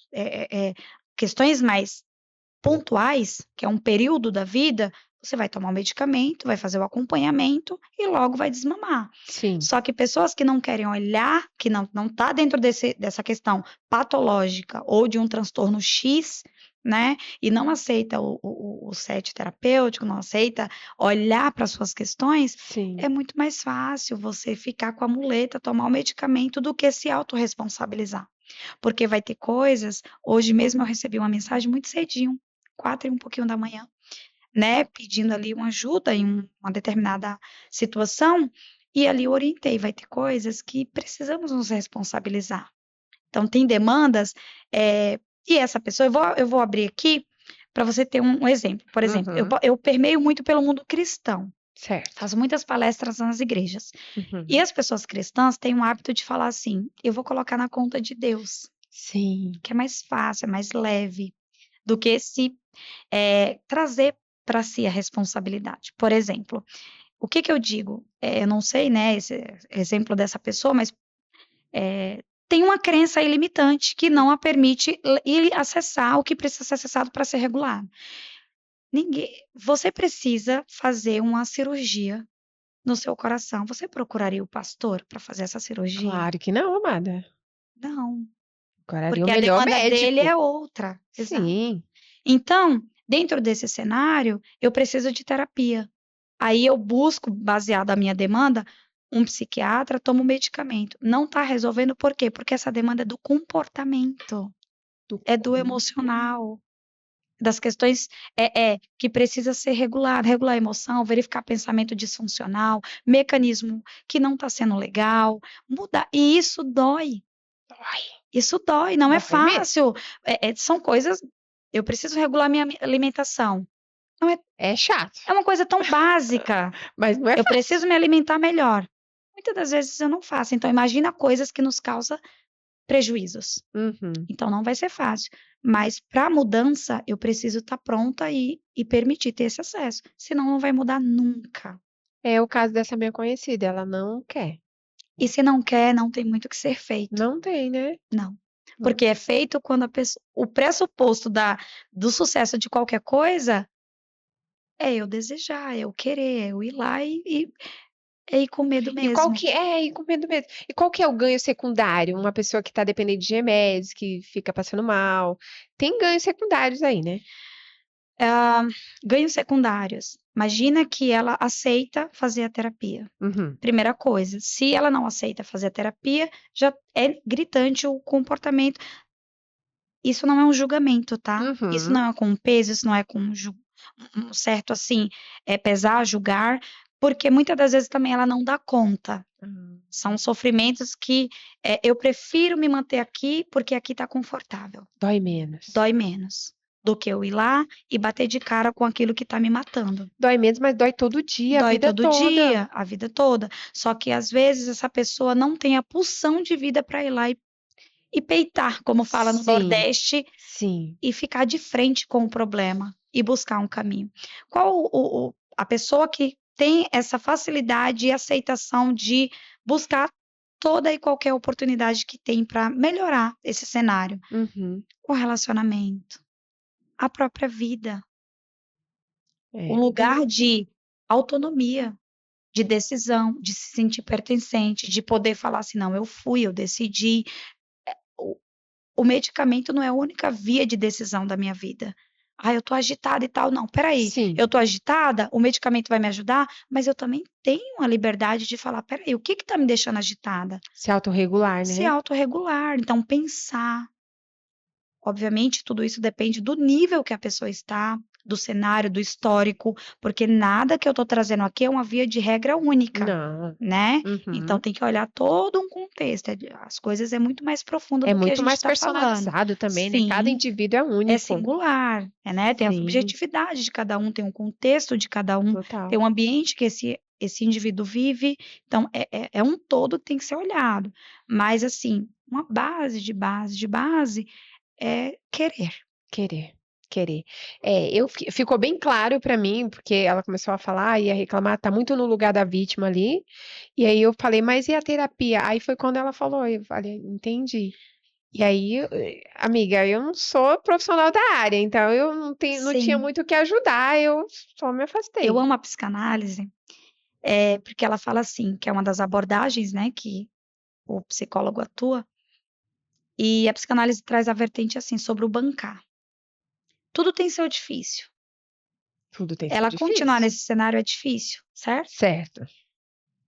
questões mais pontuais, que é um período da vida, você vai tomar o medicamento, vai fazer o acompanhamento e logo vai desmamar. Sim, Só que pessoas que não querem olhar, que não tá dentro dessa questão patológica ou de um transtorno X, né, e não aceita o set terapêutico, não aceita olhar para suas questões, sim. é muito mais fácil você ficar com a muleta, tomar o medicamento, do que se autorresponsabilizar. Porque vai ter coisas. Hoje mesmo eu recebi uma mensagem muito cedinho, 4 e um pouquinho da manhã, né, pedindo ali uma ajuda em uma determinada situação, e ali eu orientei, vai ter coisas que precisamos nos responsabilizar. Então tem demandas, e essa pessoa, eu vou abrir aqui para você ter um exemplo. Por exemplo, Uhum, eu permeio muito pelo mundo cristão. Certo. Faço muitas palestras nas igrejas. Uhum. E as pessoas cristãs têm o hábito de falar assim: eu vou colocar na conta de Deus, Sim, que é mais fácil, é mais leve, do que se trazer para si a responsabilidade. Por exemplo, o que que eu digo? Eu não sei, né, esse exemplo dessa pessoa, mas tem uma crença aí limitante que não a permite ir acessar o que precisa ser acessado para ser regulado. Você precisa fazer uma cirurgia no seu coração. Você procuraria o pastor para fazer essa cirurgia? claro que não, amada. Não, Procuraria o porque a melhor demanda dele médico. é outra. Exato. Sim. Então, dentro desse cenário, eu preciso de terapia. Aí eu busco, baseado na minha demanda, um psiquiatra, tomo medicamento. Não está resolvendo por quê? Porque essa demanda é do comportamento, Do é do emocional, das questões que precisa ser regulado, regular a emoção, verificar pensamento disfuncional, mecanismo que não está sendo legal, mudar. E isso dói. Dói. Isso dói, não é Dói mesmo. fácil. São coisas. Eu preciso regular minha alimentação. Não é, É chato, é uma coisa tão básica. mas não é Eu fácil. preciso me alimentar melhor. Muitas das vezes eu não faço. Então, imagina coisas que nos causam prejuízos. Uhum. Então, não vai ser fácil. Mas para a mudança, eu preciso estar pronta e permitir ter esse acesso. Senão, não vai mudar nunca. É o caso dessa minha conhecida, ela não quer. E se não quer, não tem muito o que ser feito. Não tem, né? Não. Não. Porque é feito quando a pessoa. O pressuposto do sucesso de qualquer coisa é eu desejar, é eu querer, é eu ir lá e é ir com medo E qual mesmo. que é, e com medo mesmo. E qual que é o ganho secundário? Uma pessoa que está dependente de remédios, que fica passando mal. Tem ganhos secundários aí, né? Ganhos secundários. Imagina que ela aceita fazer a terapia. Uhum. Primeira coisa, se ela não aceita fazer a terapia, já é gritante o comportamento. Isso não é um julgamento, tá? Isso Uhum. não é com peso, isso não é com um certo assim, pesar, julgar, porque muitas das vezes também ela não dá conta. Hum. São sofrimentos que eu prefiro me manter aqui porque aqui está confortável. Dói menos. Dói menos do que eu ir lá e bater de cara com aquilo que está me matando. Dói menos, mas dói todo dia, a Dói vida todo toda. dia, a vida toda. Só que às vezes essa pessoa não tem a pulsão de vida para ir lá e peitar, como fala no Sim, Nordeste, sim. e ficar de frente com o problema e buscar um caminho. Qual a pessoa que tem essa facilidade e aceitação de buscar toda e qualquer oportunidade que tem para melhorar esse cenário? Uhum. O relacionamento, a própria vida, um É. lugar de autonomia, de decisão, de se sentir pertencente, de poder falar assim: não, eu fui, eu decidi. O, o medicamento não é a única via de decisão da minha vida. Ah, eu tô agitada e tal. Não, peraí, Sim, eu tô agitada, o medicamento vai me ajudar, mas eu também tenho a liberdade de falar: peraí, o que que tá me deixando agitada? se autorregular, Se né? autorregular, então pensar. Obviamente, tudo isso depende do nível que a pessoa está, do cenário, do histórico, porque nada que eu estou trazendo aqui é uma via de regra única, Não. né? Então Uhum. tem que olhar todo um contexto. As coisas é muito mais profunda É do que a muito gente mais está falando. personalizado também, né? Cada Sim, indivíduo é é único. singular, né? Tem a Sim, subjetividade de cada um, tem um contexto de cada um, tem total. um ambiente que esse indivíduo vive. Então, é um todo que tem que ser olhado. Mas, assim, uma base é querer. Querer, querer. Ficou bem claro pra mim, porque ela começou a falar e a reclamar, tá muito no lugar da vítima ali. E aí eu falei, mas e a terapia? Aí foi quando ela falou, eu falei, entendi. E aí, amiga, eu não sou profissional da área, então eu não tinha Sim, muito o que ajudar, eu só me eu afastei. amo a psicanálise, porque ela fala assim, que é uma das abordagens, né, que o psicólogo atua, e a psicanálise traz a vertente assim sobre o bancar. Tudo tem seu difícil. Tudo tem sido Ela continuar difícil. nesse cenário é difícil, certo? Certo.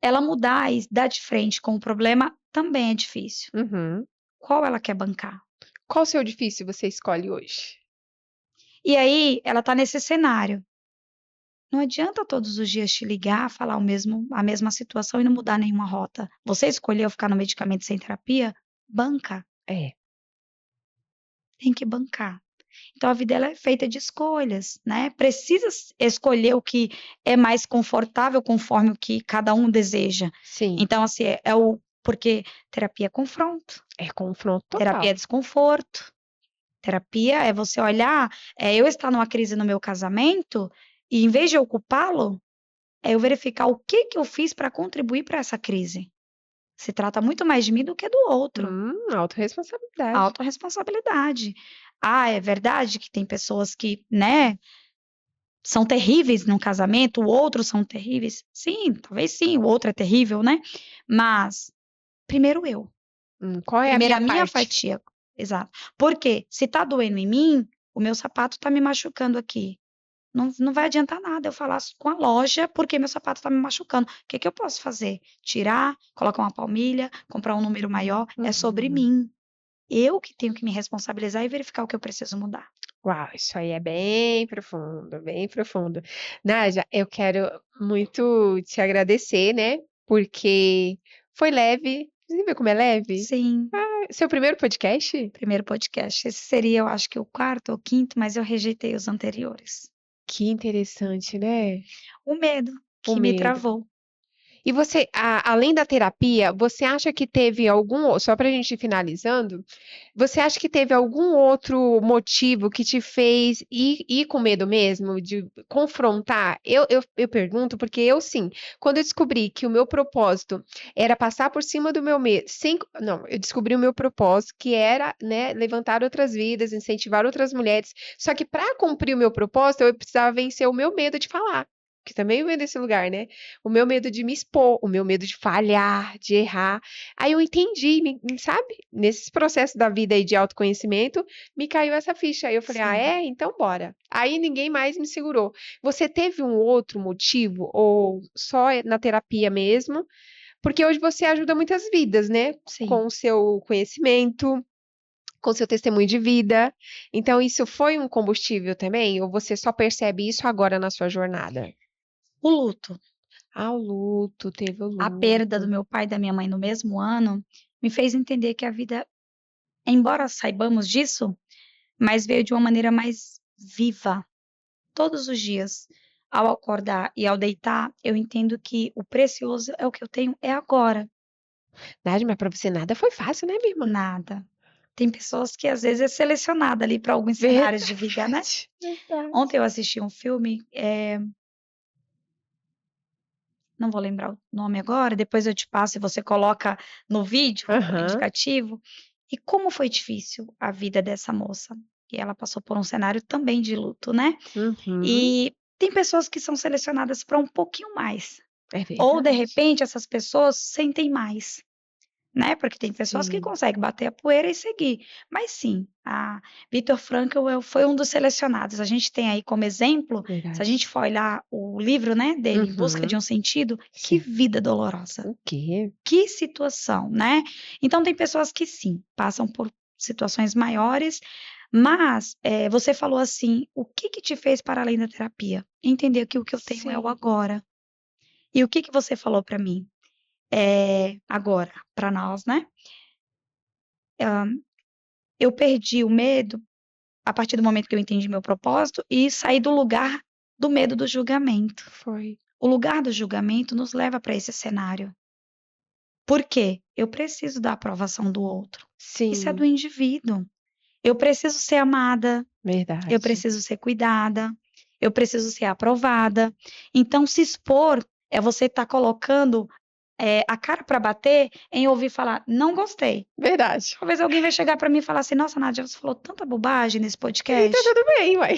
Ela mudar e dar de frente com o problema também é difícil. Uhum. Qual ela quer bancar? Qual o seu difícil você escolhe hoje? E aí, ela tá nesse cenário. Não adianta todos os dias te ligar, falar a mesma situação e não mudar nenhuma rota. Você escolheu ficar no medicamento sem terapia? Banca. É, Tem que bancar. Então a vida ela é feita de escolhas, né? Precisa escolher o que é mais confortável conforme o que cada um deseja. Sim, Então, assim, porque terapia é confronto, é confronto terapia é total. desconforto, terapia é você olhar, eu estar numa crise no meu casamento, e em vez de ocupá-lo, é eu verificar o que que eu fiz para contribuir para essa crise. Se trata muito mais de mim do que do outro. Autorresponsabilidade. Autorresponsabilidade. Ah, é verdade que tem pessoas que, né, são terríveis num casamento, o outro são terríveis. Sim, talvez sim, o outro é terrível, né? Mas primeiro eu. Qual é a Primeiro minha a minha parte? fatia. Exato. Porque se tá doendo em mim, o meu sapato tá me machucando aqui. Não vai adiantar nada eu falar com a loja porque meu sapato está me machucando. O que que eu posso fazer? Tirar, colocar uma palmilha, comprar um número maior. É sobre Uhum. mim. Eu que tenho que me responsabilizar e verificar o que eu preciso mudar. Uau, isso aí é bem profundo, bem profundo. Nádia, eu quero muito te agradecer, né? Porque foi leve. Você viu como é leve? Sim, Seu primeiro podcast? primeiro podcast. Esse seria, eu acho que o quarto ou quinto, mas eu rejeitei os anteriores. Que interessante, né? O medo O que me medo. travou. E você, além da terapia, você acha que teve só para a gente ir finalizando, você acha que teve algum outro motivo que te fez ir com medo mesmo, de confrontar? Eu pergunto porque eu sim, quando eu descobri que o meu propósito era passar por cima do meu medo, não, eu descobri o meu propósito que era, né, levantar outras vidas, incentivar outras mulheres. Só que para cumprir o meu propósito, eu precisava vencer o meu medo de falar. Que também vem desse lugar, né? O meu medo de me expor, o meu medo de falhar, de errar. Aí eu entendi, sabe? Nesses processos da vida aí de autoconhecimento, me caiu essa ficha. Aí eu falei, ah, Sim, é? Então bora. Aí ninguém mais me segurou. Você teve um outro motivo, ou só na terapia mesmo? Porque hoje você ajuda muitas vidas, né? sim. Com o seu conhecimento, com o seu testemunho de vida. Então, isso foi um combustível também? Ou você só percebe isso agora na sua jornada? O luto, Ah, o luto, teve o a perda do luto. meu pai e da minha mãe no mesmo ano, me fez entender que a vida, embora saibamos disso, mas veio de uma maneira mais viva. Todos os dias, ao acordar e ao deitar, eu entendo que o precioso é o que eu tenho é agora, Verdade, mas pra você nada foi fácil, né, minha irmã? nada. Tem pessoas que às vezes é selecionada ali para alguns cenários de vida, né? Verdade, verdade. Ontem eu assisti um filme, não vou lembrar o nome agora, depois eu te passo e você coloca no vídeo o Aham. indicativo. E como foi difícil a vida dessa moça. E ela passou por um cenário também de luto, né? Uhum. E tem pessoas que são selecionadas para um pouquinho mais. É Ou, de verdade. repente, essas pessoas sentem mais, né? Porque tem pessoas que Sim, conseguem bater a poeira e seguir. Mas sim, a Viktor Frankl foi um dos selecionados. A gente tem aí como exemplo, se a verdade. gente for olhar o livro, né, dele, Em Busca de Uhum. um Sentido, que Sim. vida dolorosa, O quê? que situação, né? Então tem pessoas que sim, passam por situações maiores, mas você falou assim, o que que te fez para além da terapia? Entender que o que eu tenho é o Sim. agora. E o que que você falou para mim? Agora, para nós, né? Hã, eu perdi o medo a partir do momento que eu entendi meu propósito e saí do lugar do medo do julgamento. Foi. O lugar do julgamento nos leva para esse cenário. Por quê? Eu preciso da aprovação do outro. Isso é do Sim, indivíduo. Eu preciso ser amada, eu verdade. preciso ser cuidada, eu preciso ser aprovada. Então, se expor é você estar colocando, a cara para bater em ouvir falar: "Não gostei". Verdade. Talvez alguém vai chegar para mim e falar assim: "Nossa, Nádia, você falou tanta bobagem nesse E tá podcast". tudo bem, uai.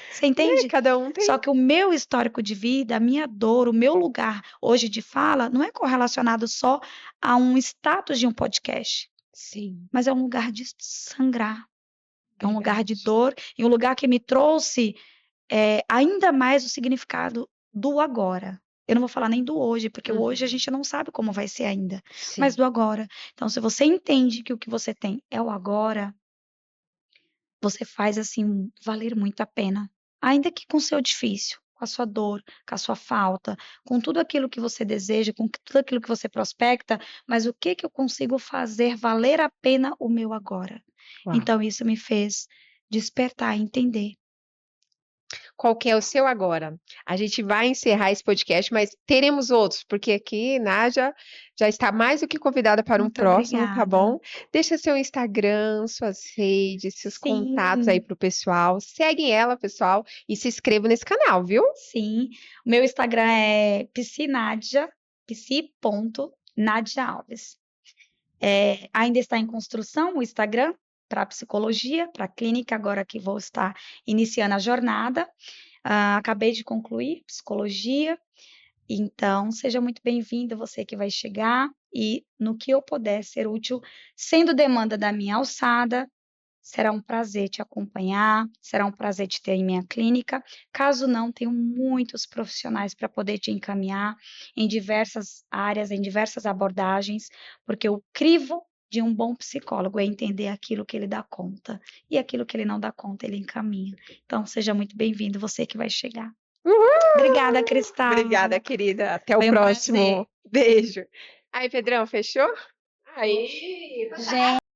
Você Né? entende? Cada um Só tem. que o meu histórico de vida, a minha dor, o meu lugar hoje de fala, não é correlacionado só a um status de um podcast, Sim, mas é um lugar de sangrar, é um lugar de verdade. dor e um lugar que me trouxe, ainda mais o significado do agora. Eu não vou falar nem do hoje, porque o hoje a Uhum. gente não sabe como vai ser ainda, mas Sim. do agora. Então, se você entende que o que você tem é o agora, você faz, assim, valer muito a pena. Ainda que com o seu difícil, com a sua dor, com a sua falta, com tudo aquilo que você deseja, com tudo aquilo que você prospecta, mas o que que eu consigo fazer valer a pena o meu agora? Uau. Então isso me fez despertar, entender. Qual que é o seu agora? A gente vai encerrar esse podcast, mas teremos outros, porque aqui Nádia já está mais do que convidada para um Muito próximo, tá obrigada. bom? Deixa seu Instagram, suas redes, seus contatos aí Sim, pro pessoal. Seguem ela, pessoal, e se inscrevam nesse canal, viu? sim. O meu Instagram é psinádia, psi.Nádia Alves. Ainda está em construção o Instagram para psicologia, para clínica, agora que vou estar iniciando a jornada. Acabei de concluir psicologia, então seja muito bem-vindo, você que vai chegar, e no que eu puder ser útil, sendo demanda da minha alçada, será um prazer te acompanhar, será um prazer te ter em minha clínica. Caso não, tenho muitos profissionais para poder te encaminhar em diversas áreas, em diversas abordagens, porque o crivo de um bom psicólogo é entender aquilo que ele dá conta e aquilo que ele não dá conta, ele encaminha. Então, seja muito bem-vindo, você que vai chegar. Uhul! Obrigada, Cristal. Obrigada, querida. Até o Foi um prazer. próximo. Beijo. Aí, Pedrão, fechou? Aí, Gente.